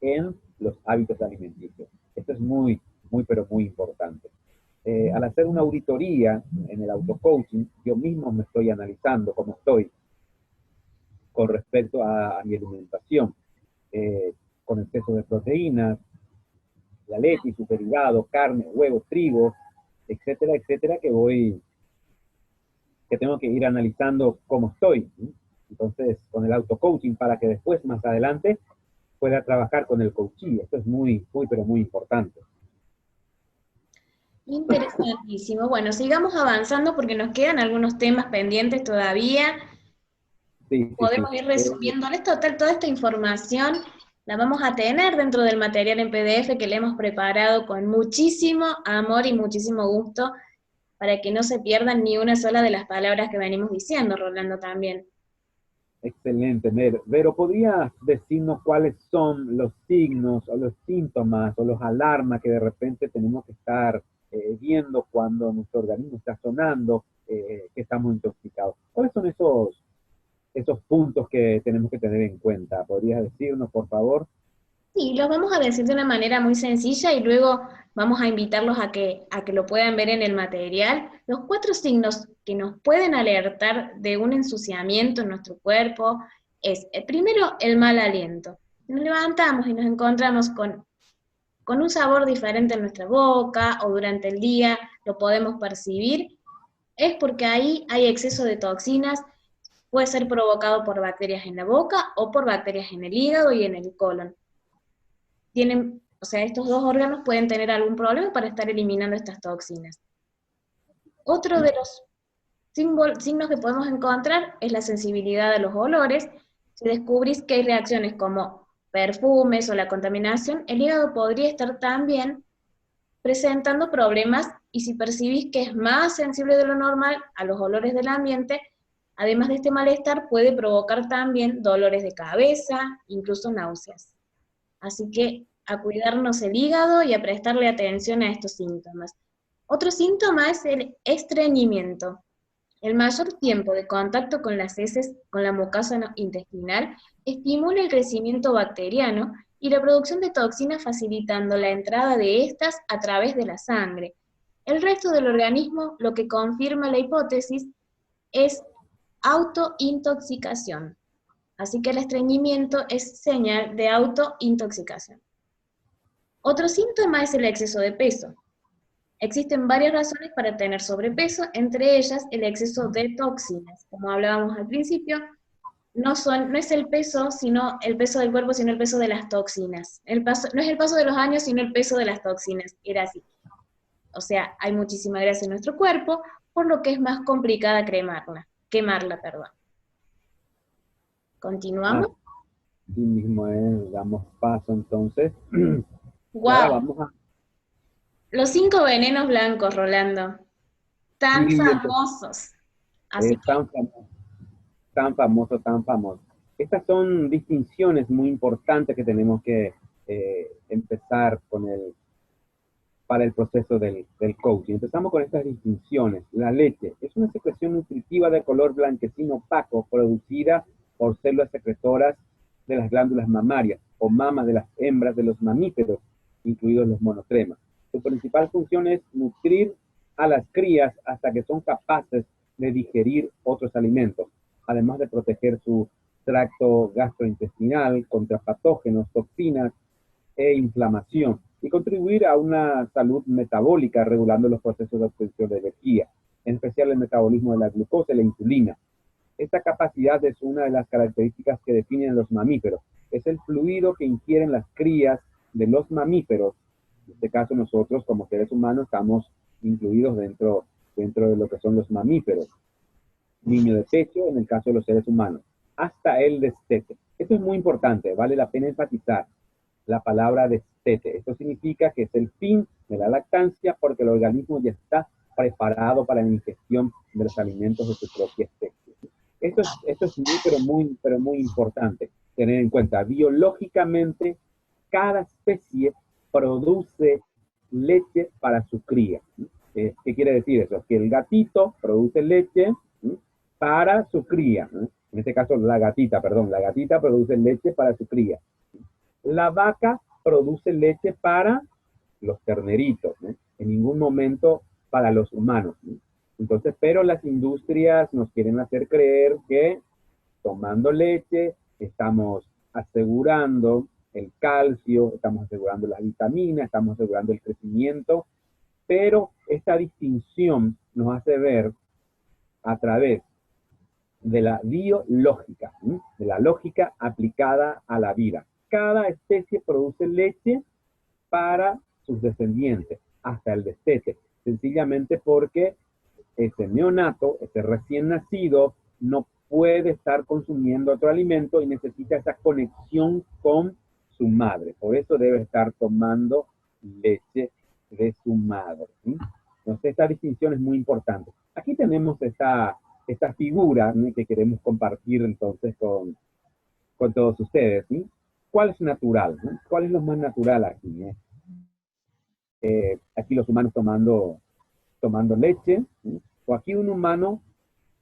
en los hábitos alimenticios. Esto es muy, muy, pero muy importante. Al hacer una auditoría en el auto-coaching, yo mismo me estoy analizando cómo estoy con respecto a mi alimentación, con exceso de proteínas, la leche, sus derivados, carne, huevos, trigo, etcétera, etcétera, que tengo que ir analizando cómo estoy, ¿sí? Entonces, con el auto-coaching, para que después, más adelante, pueda trabajar con el coaching. Esto es muy, muy, pero muy importante. Interesantísimo. Bueno, sigamos avanzando porque nos quedan algunos temas pendientes todavía. Sí, sí, sí. Podemos ir resumiendo. Toda esta información la vamos a tener dentro del material en PDF que le hemos preparado con muchísimo amor y muchísimo gusto para que no se pierdan ni una sola de las palabras que venimos diciendo, Rolando, también. Excelente, Vero, ¿podrías decirnos cuáles son los signos o los síntomas o los alarmas que de repente tenemos que estar viendo cuando nuestro organismo está sonando, que estamos intoxicados? ¿Cuáles son esos puntos que tenemos que tener en cuenta? ¿Podrías decirnos, por favor? Sí, los vamos a decir de una manera muy sencilla y luego vamos a invitarlos a que lo puedan ver en el material. Los 4 signos que nos pueden alertar de un ensuciamiento en nuestro cuerpo es, primero, el mal aliento. Si nos levantamos y nos encontramos con un sabor diferente en nuestra boca o durante el día lo podemos percibir, es porque ahí hay exceso de toxinas, puede ser provocado por bacterias en la boca o por bacterias en el hígado y en el colon. O sea, estos 2 órganos pueden tener algún problema para estar eliminando estas toxinas. Otro de los signos que podemos encontrar es la sensibilidad a los olores. Si descubrís que hay reacciones como perfumes o la contaminación, el hígado podría estar también presentando problemas, y si percibís que es más sensible de lo normal a los olores del ambiente, además de este malestar, puede provocar también dolores de cabeza, incluso náuseas. Así que a cuidarnos el hígado y a prestarle atención a estos síntomas. Otro síntoma es el estreñimiento. El mayor tiempo de contacto con las heces, con la mucosa intestinal, estimula el crecimiento bacteriano y la producción de toxinas, facilitando la entrada de estas a través de la sangre. El resto del organismo, lo que confirma la hipótesis, es autointoxicación. Así que el estreñimiento es señal de autointoxicación. Otro síntoma es el exceso de peso. Existen varias razones para tener sobrepeso, entre ellas el exceso de toxinas. Como hablábamos al principio, no es el peso, sino el peso del cuerpo, sino el peso de las toxinas. No es el paso de los años, sino el peso de las toxinas. Era así. O sea, hay muchísima grasa en nuestro cuerpo, por lo que es más complicada quemarla, perdón. ¿Continuamos? Así mismo es, damos paso entonces. Y ahora ¡Wow! vamos a... Los 5 venenos blancos, Rolando. Tan Sí, entonces, famosos. Así que, tan famoso, tan famoso, tan famoso. Estas son distinciones muy importantes que tenemos que empezar para el proceso del coaching. Empezamos con estas distinciones. La leche es una secreción nutritiva de color blanquecino opaco producida por células secretoras de las glándulas mamarias o mamas de las hembras de los mamíferos, incluidos los monotremas. Su principal función es nutrir a las crías hasta que son capaces de digerir otros alimentos, además de proteger su tracto gastrointestinal contra patógenos, toxinas e inflamación, y contribuir a una salud metabólica regulando los procesos de obtención de energía, en especial el metabolismo de la glucosa y la insulina. Esta capacidad es una de las características que definen a los mamíferos. Es el fluido que ingieren las crías de los mamíferos. En este caso nosotros como seres humanos estamos incluidos dentro de lo que son los mamíferos. Niño de pecho en el caso de los seres humanos. Hasta el destete. Esto es muy importante, vale la pena enfatizar la palabra destete. Esto significa que es el fin de la lactancia porque el organismo ya está preparado para la ingestión de los alimentos de su propia especie. Esto es pero muy importante tener en cuenta. Biológicamente, cada especie produce leche para su cría. ¿Qué quiere decir eso? Que el gatito produce leche para su cría. En este caso, la gatita produce leche para su cría. La vaca produce leche para los terneritos, en ningún momento para los humanos. Entonces, pero las industrias nos quieren hacer creer que tomando leche estamos asegurando el calcio, estamos asegurando las vitaminas, estamos asegurando el crecimiento, pero esta distinción nos hace ver a través de la biológica, de la lógica aplicada a la vida. Cada especie produce leche para sus descendientes, hasta el destete, sencillamente porque ese neonato, ese recién nacido, no puede estar consumiendo otro alimento y necesita esa conexión con su madre. Por eso debe estar tomando leche de su madre. Entonces, esta distinción es muy importante. Aquí tenemos esta figura, ¿no?, que queremos compartir entonces con todos ustedes. ¿Sí? ¿Cuál es natural? ¿No? ¿Cuál es lo más natural aquí? Aquí los humanos tomando leche, ¿sí? O aquí un humano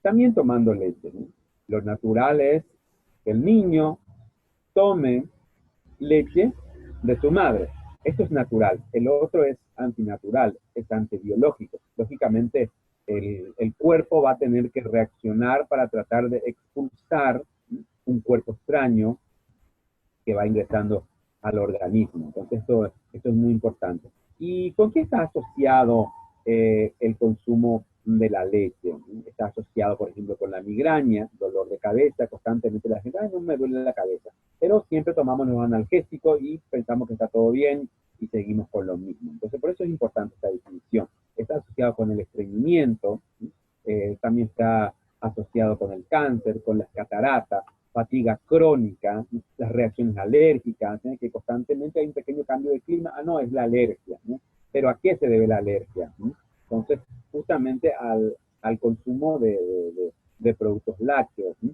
también tomando leche. ¿Sí? Lo natural es que el niño tome leche de su madre. Esto es natural. El otro es antinatural, es antibiológico. Lógicamente, el cuerpo va a tener que reaccionar para tratar de expulsar un cuerpo extraño que va ingresando al organismo. Entonces, esto es muy importante. ¿Y con qué está asociado el consumo de la leche? Está asociado, por ejemplo, con la migraña, dolor de cabeza, constantemente la gente, ay, no me duele la cabeza. Pero siempre tomamos los analgésicos y pensamos que está todo bien y seguimos con lo mismo. Entonces, por eso es importante esta definición. Está asociado con el estreñimiento, también está asociado con el cáncer, con las cataratas, fatiga crónica, las reacciones alérgicas, que constantemente hay un pequeño cambio de clima, no, es la alergia, ¿no? Pero ¿a qué se debe la alergia? ¿No? Entonces, justamente al consumo de productos lácteos, ¿no?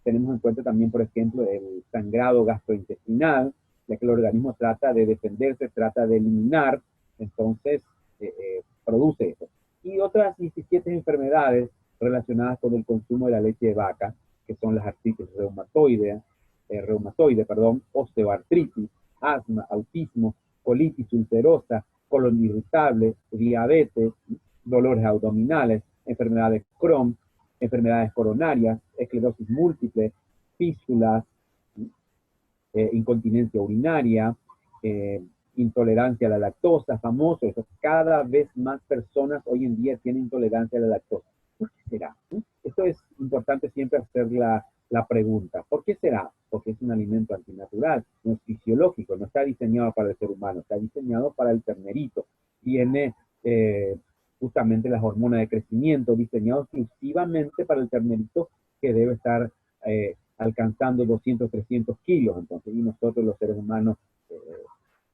Tenemos en cuenta también, por ejemplo, el sangrado gastrointestinal, ya que el organismo trata de defenderse, trata de eliminar, entonces produce eso. Y otras 17 enfermedades relacionadas con el consumo de la leche de vaca, que son las artritis reumatoide, osteoartritis, asma, autismo, colitis ulcerosa, colon irritable, diabetes, dolores abdominales, enfermedades Crohn, enfermedades coronarias, esclerosis múltiple, fístulas, incontinencia urinaria, intolerancia a la lactosa, famoso. Eso, cada vez más personas hoy en día tienen intolerancia a la lactosa. ¿Por qué será? Esto es importante siempre hacer la pregunta. ¿Por qué será? Porque es un alimento antinatural, no es fisiológico, no está diseñado para el ser humano, está diseñado para el ternerito. Tiene justamente las hormonas de crecimiento, diseñado exclusivamente para el ternerito que debe estar alcanzando 200, 300 kilos. Entonces, y nosotros los seres humanos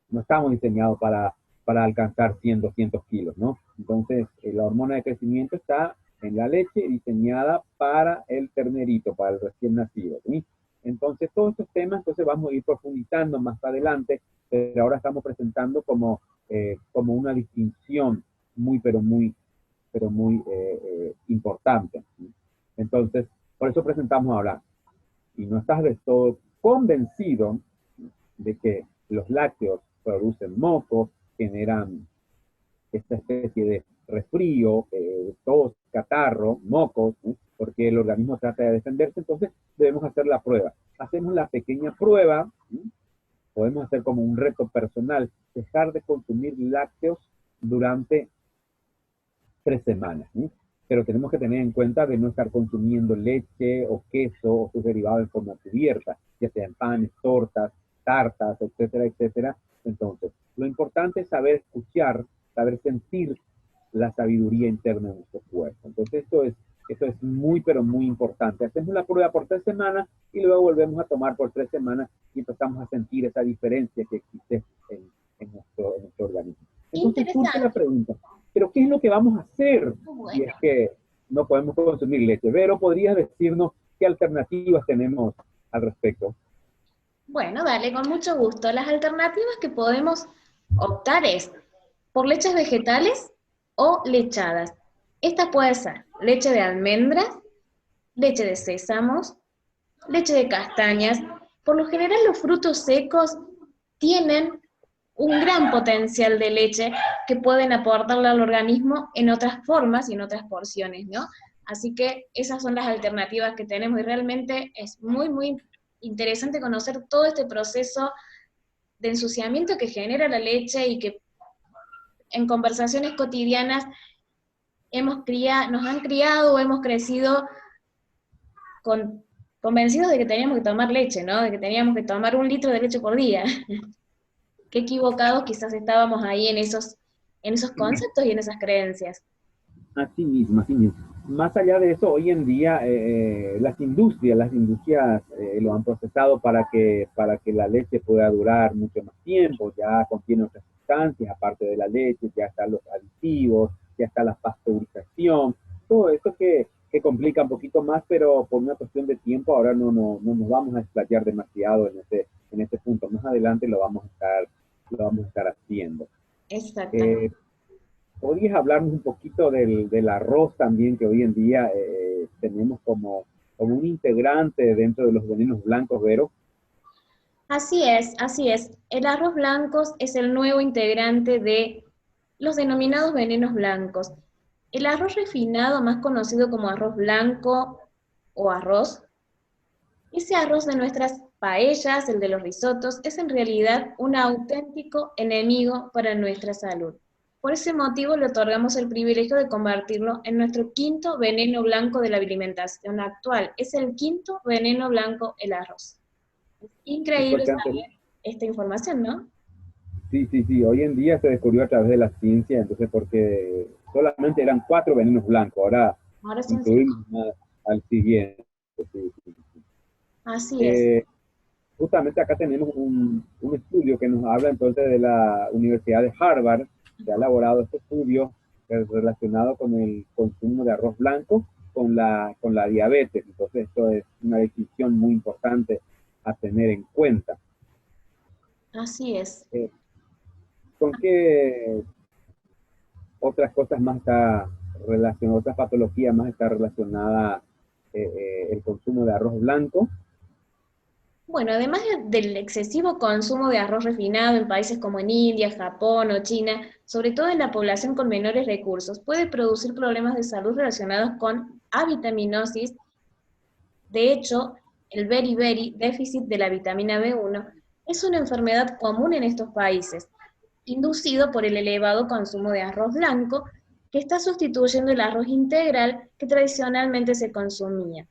no estamos diseñados para alcanzar 100, 200 kilos, ¿no? Entonces, la hormona de crecimiento está en la leche diseñada para el ternerito, para el recién nacido, ¿sí? Entonces, todos estos temas, entonces vamos a ir profundizando más adelante, pero ahora estamos presentando como una distinción muy, pero muy importante. Entonces, por eso presentamos ahora, y no estás del todo convencido de que los lácteos producen moco, generan esta especie de resfrío, tos, catarro, mocos, ¿sí? Porque el organismo trata de defenderse, entonces debemos hacer la prueba. Hacemos la pequeña prueba, ¿sí? Podemos hacer como un reto personal, dejar de consumir lácteos durante 3 semanas, ¿sí? Pero tenemos que tener en cuenta de no estar consumiendo leche o queso o sus derivados en forma cubierta, ya sea en panes, tortas, tartas, etcétera, etcétera. Entonces, lo importante es saber escuchar, saber sentir la sabiduría interna de nuestro cuerpo. Entonces, esto es muy, pero muy importante. Hacemos la prueba por 3 semanas y luego volvemos a tomar por 3 semanas y empezamos a sentir esa diferencia que existe en nuestro organismo. Entonces surge la pregunta, ¿pero qué es lo que vamos a hacer si es que no podemos consumir leche? Vero, ¿podrías decirnos qué alternativas tenemos al respecto? Bueno, dale, con mucho gusto. Las alternativas que podemos optar es por leches vegetales o lechadas. Esta puede ser leche de almendras, leche de sésamos, leche de castañas. Por lo general los frutos secos tienen un gran potencial de leche que pueden aportarle al organismo en otras formas y en otras porciones, ¿no? Así que esas son las alternativas que tenemos y realmente es muy, muy interesante conocer todo este proceso de ensuciamiento que genera la leche y que en conversaciones cotidianas nos han criado o hemos crecido convencidos de que teníamos que tomar leche, ¿no? De que teníamos que tomar 1 litro de leche por día. Qué equivocados quizás estábamos ahí en esos conceptos y en esas creencias. Así mismo, así mismo. Más allá de eso, hoy en día las industrias lo han procesado para que la leche pueda durar mucho más tiempo, ya contiene otras sustancias, aparte de la leche, ya están los aditivos, ya está la pasteurización, todo eso que complica un poquito más, pero por una cuestión de tiempo ahora no nos vamos a explayar demasiado en ese punto. Más adelante lo vamos a estar haciendo. Exactamente. ¿Podrías hablarnos un poquito del arroz también, que hoy en día tenemos como un integrante dentro de los venenos blancos, Vero? Así es, así es. El arroz blanco es el nuevo integrante de los denominados venenos blancos. El arroz refinado, más conocido como arroz blanco o arroz, ese arroz de nuestras paellas, el de los risotos, es en realidad un auténtico enemigo para nuestra salud. Por ese motivo le otorgamos el privilegio de convertirlo en nuestro quinto veneno blanco de la alimentación actual. Es el quinto veneno blanco el arroz. Es Sí, increíble porque antes, saber esta información, ¿no? sí, hoy en día se descubrió a través de la ciencia, entonces porque solamente eran 4 venenos blancos, ahora Ahora son 5. incluimos más al siguiente. Sí. Así es. Eh, Justamente acá tenemos un estudio que nos habla entonces de la Universidad de Harvard, que ha elaborado este estudio relacionado con el consumo de arroz blanco con la diabetes. Entonces esto es una decisión muy importante a tener en cuenta. Así es. ¿Con qué otras cosas más está relacionada, otras patologías más está relacionada el consumo de arroz blanco? Bueno, además del excesivo consumo de arroz refinado en países como en India, Japón o China, sobre todo en la población con menores recursos, puede producir problemas de salud relacionados con avitaminosis. De hecho, el beriberi, déficit de la vitamina B1, es una enfermedad común en estos países, inducido por el elevado consumo de arroz blanco, que está sustituyendo el arroz integral que tradicionalmente se consumía.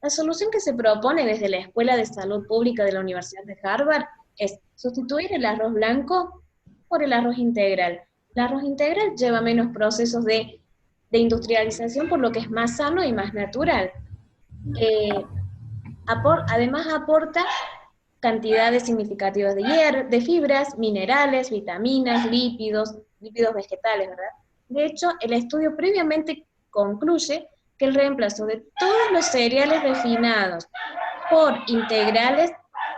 La solución que se propone desde la Escuela de Salud Pública de la Universidad de Harvard es sustituir el arroz blanco por el arroz integral. El arroz integral lleva menos procesos de industrialización, por lo que es más sano y más natural. Además aporta cantidades significativas de fibras, minerales, vitaminas, lípidos vegetales, ¿verdad? De hecho, el estudio previamente concluye que el reemplazo de todos los cereales refinados por integrales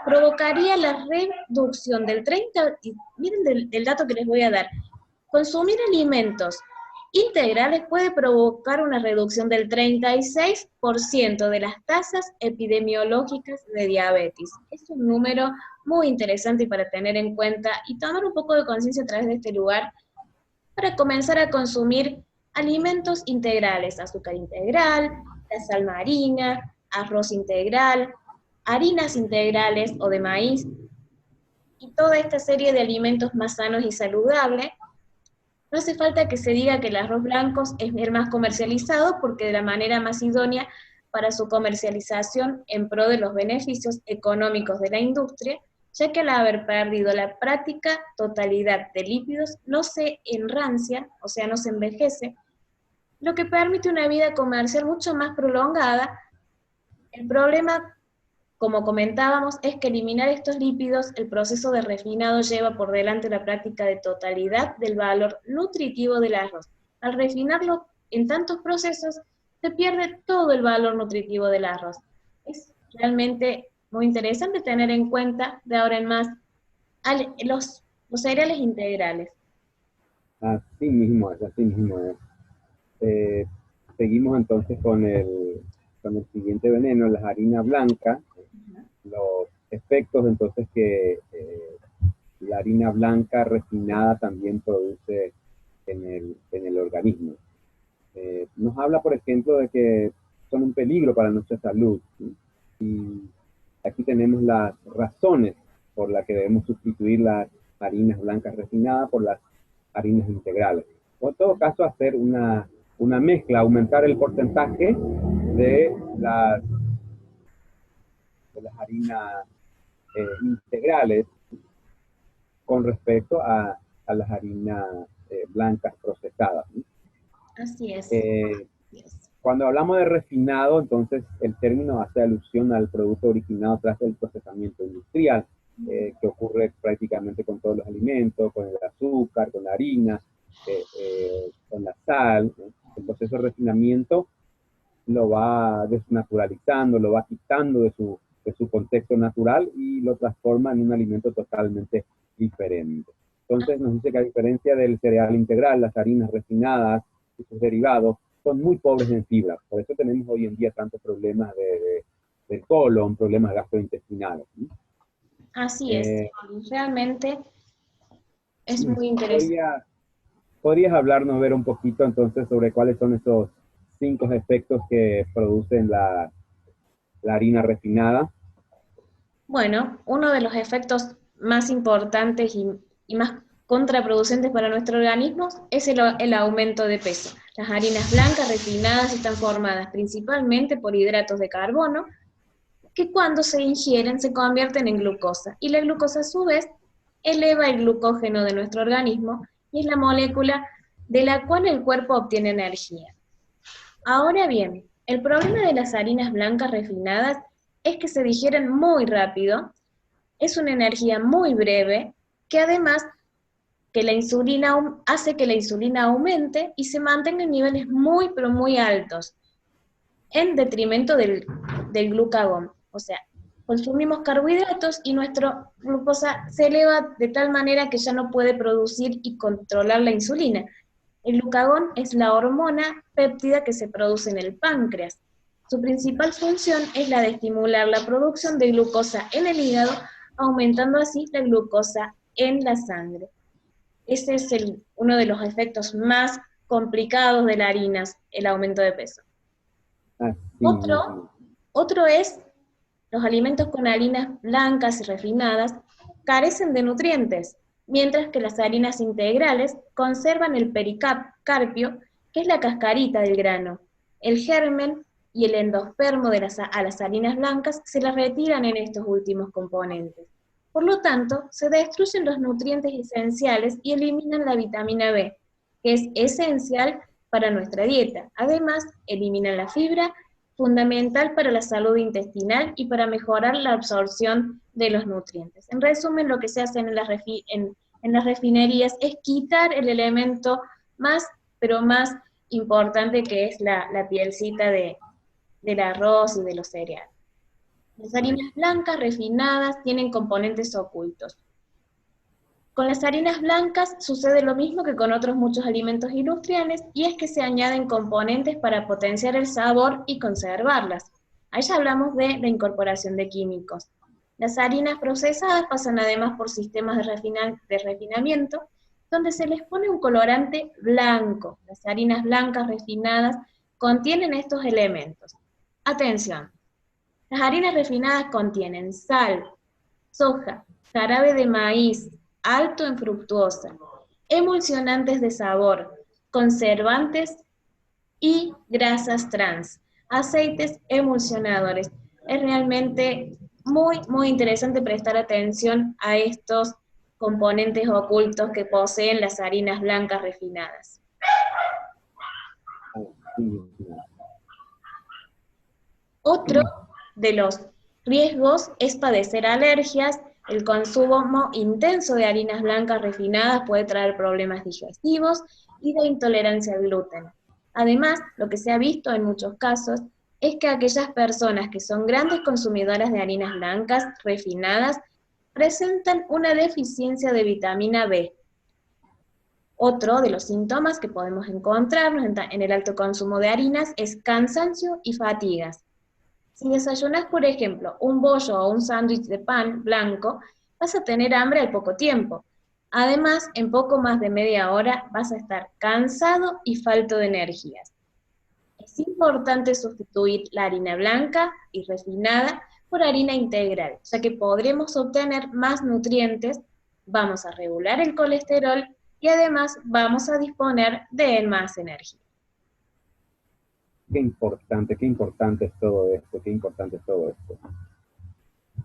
provocaría la reducción del 30%, y miren del dato que les voy a dar, consumir alimentos integrales puede provocar una reducción del 36% de las tasas epidemiológicas de diabetes. Es un número muy interesante para tener en cuenta y tomar un poco de conciencia a través de este lugar para comenzar a consumir alimentos integrales, azúcar integral, la sal marina, arroz integral, harinas integrales o de maíz, y toda esta serie de alimentos más sanos y saludables. No hace falta que se diga que el arroz blanco es el más comercializado, porque de la manera más idónea para su comercialización en pro de los beneficios económicos de la industria, ya que al haber perdido la práctica totalidad de lípidos, no se enrancia, o sea, no se envejece, lo que permite una vida comercial mucho más prolongada. El problema, como comentábamos, es que eliminar estos lípidos, el proceso de refinado lleva por delante la práctica de totalidad del valor nutritivo del arroz. Al refinarlo en tantos procesos, se pierde todo el valor nutritivo del arroz. Es realmente muy interesante tener en cuenta de ahora en más los cereales integrales. Así mismo es, así mismo es. Seguimos entonces con el siguiente veneno, las harinas blancas. Los efectos entonces que la harina blanca refinada también produce en el organismo. Nos habla, por ejemplo, de que son un peligro para nuestra salud, ¿sí? Y aquí tenemos las razones por las que debemos sustituir las harinas blancas refinadas por las harinas integrales. O en todo caso, hacer una mezcla, aumentar el porcentaje de las harinas integrales con respecto a las harinas blancas procesadas, ¿sí? Así es. Cuando hablamos de refinado, entonces el término hace alusión al producto originado tras el procesamiento industrial, que ocurre prácticamente con todos los alimentos, con el azúcar, con la harina, con la sal, ¿no? El proceso de refinamiento lo va desnaturalizando, lo va quitando de su contexto natural y lo transforma en un alimento totalmente diferente. Entonces nos dice que a diferencia del cereal integral, las harinas refinadas y sus derivados son muy pobres en fibra. Por eso tenemos hoy en día tantos problemas del colon, problemas gastrointestinales, ¿sí? Así es, realmente es muy interesante. ¿Podrías hablarnos, ver un poquito entonces sobre cuáles son esos 5 efectos que producen la harina refinada? Bueno, uno de los efectos más importantes y más contraproducentes para nuestro organismo es el aumento de peso. Las harinas blancas refinadas están formadas principalmente por hidratos de carbono, que cuando se ingieren se convierten en glucosa, y la glucosa a su vez eleva el glucógeno de nuestro organismo y es la molécula de la cual el cuerpo obtiene energía. Ahora bien, el problema de las harinas blancas refinadas es que se digieren muy rápido, es una energía muy breve, que además que la insulina hace que la insulina aumente y se mantenga en niveles muy pero muy altos, en detrimento del glucagón. O sea, consumimos carbohidratos y nuestra glucosa se eleva de tal manera que ya no puede producir y controlar la insulina. El glucagón es la hormona péptida que se produce en el páncreas. Su principal función es la de estimular la producción de glucosa en el hígado, aumentando así la glucosa en la sangre. Ese es uno de los efectos más complicados de la harina, el aumento de peso. Otro es, los alimentos con harinas blancas y refinadas carecen de nutrientes, mientras que las harinas integrales conservan el pericarpio, que es la cascarita del grano. El germen y el endospermo a las harinas blancas se las retiran en estos últimos componentes. Por lo tanto, se destruyen los nutrientes esenciales y eliminan la vitamina B, que es esencial para nuestra dieta. Además, eliminan la fibra, fundamental para la salud intestinal y para mejorar la absorción de los nutrientes. En resumen, lo que se hace en las refinerías es quitar el elemento más, pero más importante, que es la pielcita del arroz y de los cereales. Las harinas blancas refinadas tienen componentes ocultos. Con las harinas blancas sucede lo mismo que con otros muchos alimentos industriales, y es que se añaden componentes para potenciar el sabor y conservarlas. Ahí ya hablamos de la incorporación de químicos. Las harinas procesadas pasan además por sistemas de refinamiento, donde se les pone un colorante blanco. Las harinas blancas refinadas contienen estos elementos. Atención, las harinas refinadas contienen sal, soja, jarabe de maíz, alto en fructuosa, emulsionantes de sabor, conservantes y grasas trans, aceites emulsionadores. Es realmente muy interesante prestar atención a estos componentes ocultos que poseen las harinas blancas refinadas. Otro de los riesgos es padecer alergias. El consumo intenso de harinas blancas refinadas puede traer problemas digestivos y de intolerancia al gluten. Además, lo que se ha visto en muchos casos es que aquellas personas que son grandes consumidoras de harinas blancas refinadas presentan una deficiencia de vitamina B. Otro de los síntomas que podemos encontrarnos en el alto consumo de harinas es cansancio y fatigas. Si desayunas, por ejemplo, un bollo o un sándwich de pan blanco, vas a tener hambre al poco tiempo. Además, en poco más de media hora vas a estar cansado y falto de energías. Es importante sustituir la harina blanca y refinada por harina integral, ya que podremos obtener más nutrientes, vamos a regular el colesterol y además vamos a disponer de más energía. Qué importante es todo esto, qué importante es todo esto.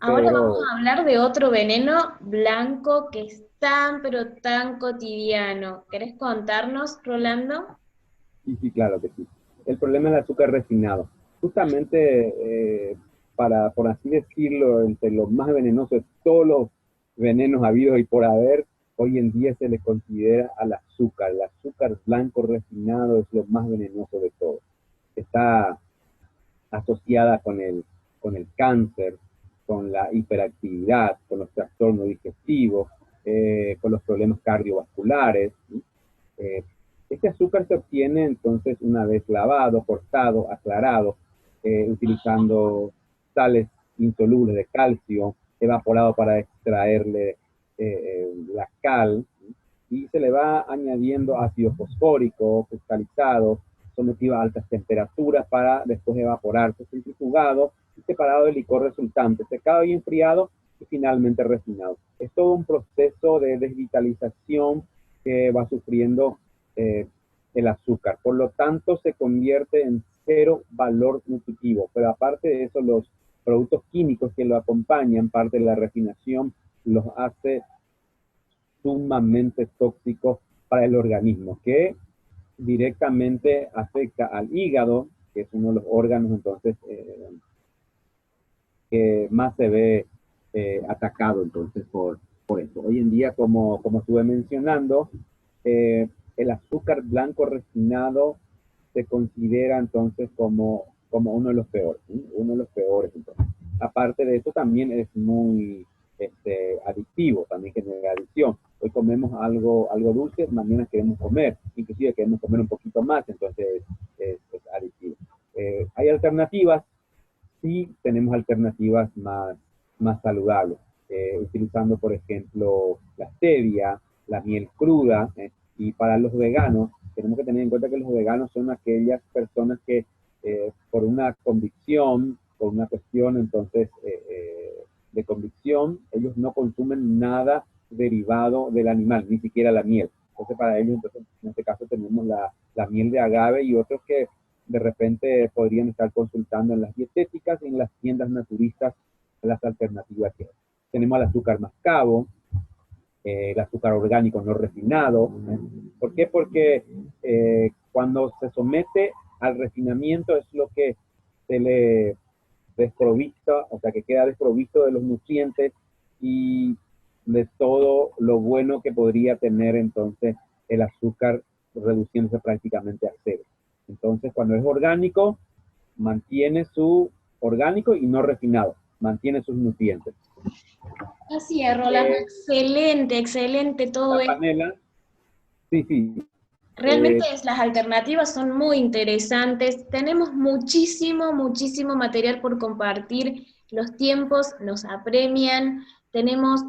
Ahora vamos a hablar de otro veneno blanco que es tan, pero tan cotidiano. ¿Querés contarnos, Rolando? Sí, claro que sí. El problema es el azúcar refinado. Justamente, por así decirlo, entre los más venenosos de todos los venenos habidos y por haber, hoy en día se le considera al azúcar. El azúcar blanco refinado es lo más venenoso de todos. Está asociada con el cáncer, con la hiperactividad, con los trastornos digestivos, con los problemas cardiovasculares. Eh, este azúcar se obtiene entonces una vez lavado, cortado, aclarado, utilizando sales insolubles de calcio, evaporado para extraerle la cal, y se le va añadiendo ácido fosfórico, cristalizado, sometido a altas temperaturas para después evaporarse, centrifugado y separado del licor resultante, secado y enfriado y finalmente refinado. Es todo un proceso de desvitalización que va sufriendo el azúcar. Por lo tanto, se convierte en cero valor nutritivo. Pero aparte de eso, los productos químicos que lo acompañan, parte de la refinación, los hace sumamente tóxicos para el organismo, que directamente afecta al hígado, que es uno de los órganos entonces que más se ve atacado entonces por esto. Hoy en día, como estuve mencionando, el azúcar blanco refinado se considera entonces como uno de los peores, ¿sí? Uno de los peores. Entonces. Aparte de eso, también es muy adictivo, también genera adicción. Hoy comemos algo dulce, mañana queremos comer, inclusive queremos comer un poquito más, entonces es adictivo. Hay alternativas, sí tenemos alternativas más saludables, utilizando por ejemplo la stevia, la miel cruda, y para los veganos, tenemos que tener en cuenta que los veganos son aquellas personas que por una convicción, por una cuestión entonces de convicción, ellos no consumen nada derivado del animal, ni siquiera la miel. Entonces para ellos, entonces, en este caso tenemos la miel de agave y otros que de repente podrían estar consultando en las dietéticas y en las tiendas naturistas las alternativas que hay. Tenemos el azúcar mascabo, el azúcar orgánico no refinado. ¿Por qué? Porque cuando se somete al refinamiento es lo que se le desprovisto, o sea, que queda desprovisto de los nutrientes y de todo lo bueno que podría tener entonces el azúcar, reduciéndose prácticamente a cero. Entonces, cuando es orgánico, mantiene su orgánico y no refinado, mantiene sus nutrientes. Así es, Rolando, excelente, excelente todo La esto. panela, sí. Realmente las alternativas son muy interesantes. Tenemos muchísimo, muchísimo material por compartir. Los tiempos nos apremian. Tenemos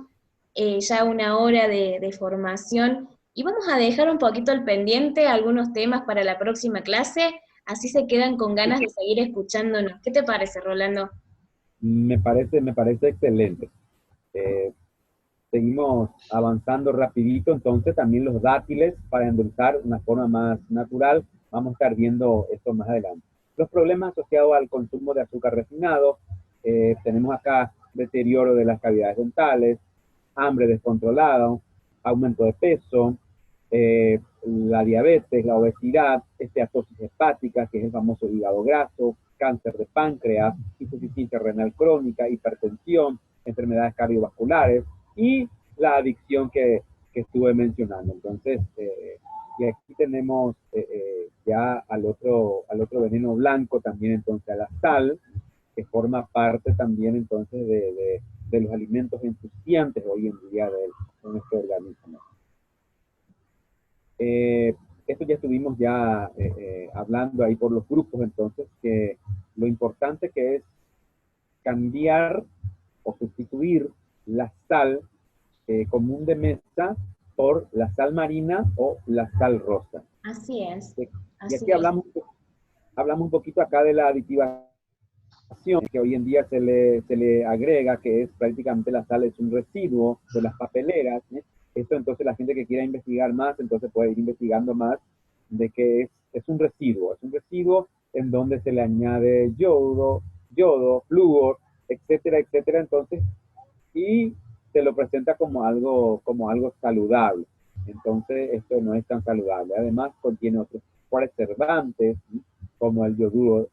ya una hora de formación. Y vamos a dejar un poquito al pendiente algunos temas para la próxima clase. Así se quedan con ganas de seguir escuchándonos. ¿Qué te parece, Rolando? me parece excelente. Seguimos avanzando rapidito, entonces también los dátiles para endulzar de una forma más natural, vamos a estar viendo esto más adelante. Los problemas asociados al consumo de azúcar refinado, tenemos acá deterioro de las cavidades dentales, hambre descontrolada, aumento de peso, la diabetes, la obesidad, esteatosis hepática, que es el famoso hígado graso, cáncer de páncreas, insuficiencia renal crónica, hipertensión, enfermedades cardiovasculares, y la adicción que estuve mencionando. Entonces, y aquí tenemos ya al otro veneno blanco también, entonces a la sal, que forma parte también entonces de los alimentos ensuciantes hoy en día de nuestro organismo. Esto ya estuvimos hablando ahí por los grupos, entonces, que lo importante que es cambiar o sustituir la sal común de mesa por la sal marina o la sal rosa. Así es. Y aquí hablamos un poquito acá de la aditivación que hoy en día se le agrega, que es prácticamente la sal es un residuo de las papeleras. Esto entonces la gente que quiera investigar más, entonces puede ir investigando más de que es un residuo en donde se le añade yodo, flúor, etcétera, etcétera. Entonces, y se lo presenta como algo saludable. Entonces, esto no es tan saludable. Además, contiene otros preservantes, como el yoduro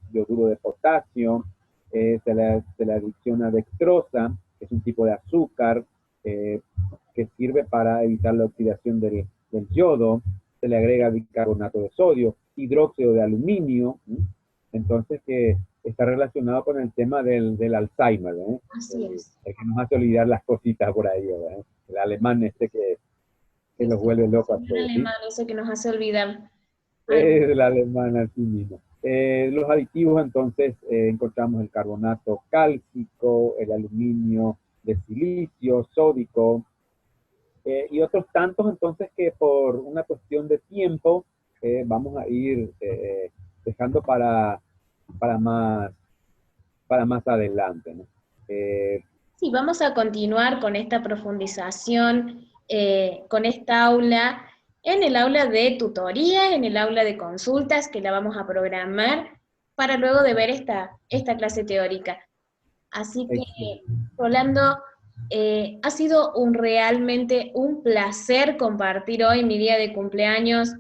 de potasio, se le adiciona dextrosa, que es un tipo de azúcar que sirve para evitar la oxidación del yodo, se le agrega bicarbonato de sodio, hidróxido de aluminio, entonces que está relacionado con el tema del Alzheimer, Así es. El que nos hace olvidar las cositas por ahí, ¿verdad? El alemán que los vuelve locos a El todos. alemán, ese que nos hace olvidar. Es el alemán así mismo. Los aditivos, entonces, encontramos el carbonato cálcico, el aluminio de silicio, sódico, y otros tantos, entonces, que por una cuestión de tiempo vamos a ir dejando para más adelante, ¿no? Sí, vamos a continuar con esta profundización, con esta aula, en el aula de tutoría, en el aula de consultas, que la vamos a programar para luego de ver esta clase teórica. Así que, Rolando, ha sido realmente un placer compartir hoy mi día de cumpleaños,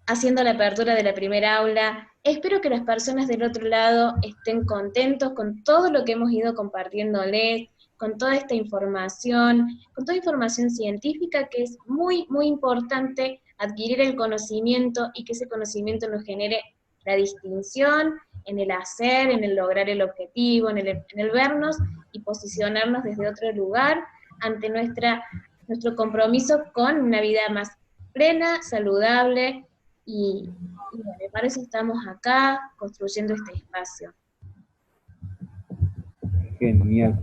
haciendo la apertura de la primera aula. Espero que las personas del otro lado estén contentos con todo lo que hemos ido compartiéndoles, con toda esta información, con toda información científica, que es muy, muy importante adquirir el conocimiento y que ese conocimiento nos genere la distinción en el hacer, en el lograr el objetivo, en el vernos y posicionarnos desde otro lugar ante nuestro compromiso con una vida más plena, saludable, y bueno, para eso estamos acá, construyendo este espacio. Genial.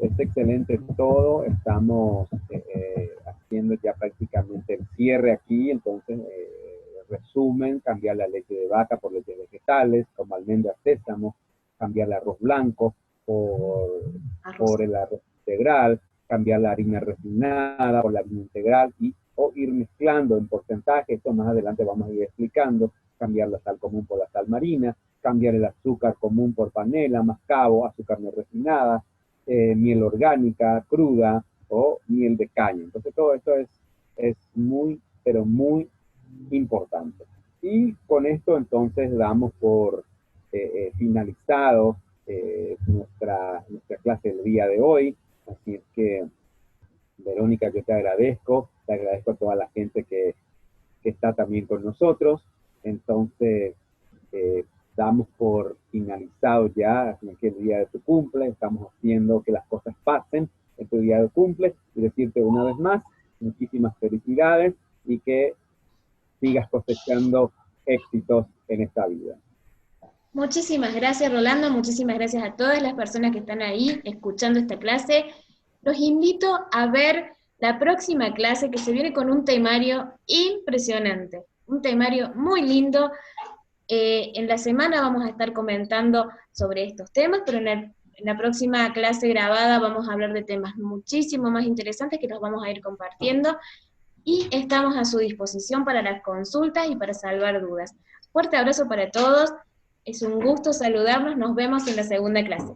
Es excelente todo. Estamos haciendo ya prácticamente el cierre aquí, entonces resumen, cambiar la leche de vaca por leche vegetales, como almendras, sésamo, cambiar el arroz blanco por el arroz integral, cambiar la harina refinada por la harina integral o ir mezclando en porcentaje. Esto más adelante vamos a ir explicando. Cambiar la sal común por la sal marina, cambiar el azúcar común por panela, mascabo, azúcar no refinada, miel orgánica, cruda o miel de caña. Entonces todo esto es muy, pero muy importante. Y con esto entonces damos por finalizado nuestra clase del día de hoy. Así es que, Verónica, yo te agradezco a toda la gente que está también con nosotros. Entonces, damos por finalizado ya aquel día de tu cumple, estamos haciendo que las cosas pasen en tu día de cumple, y decirte una vez más, muchísimas felicidades, y que sigas cosechando éxitos en esta vida. Muchísimas gracias, Rolando, muchísimas gracias a todas las personas que están ahí escuchando esta clase. Los invito a ver la próxima clase, que se viene con un temario impresionante, un temario muy lindo. En la semana vamos a estar comentando sobre estos temas, pero en la próxima clase grabada vamos a hablar de temas muchísimo más interesantes que los vamos a ir compartiendo, y estamos a su disposición para las consultas y para salvar dudas. Fuerte abrazo para todos, es un gusto saludarnos, nos vemos en la segunda clase.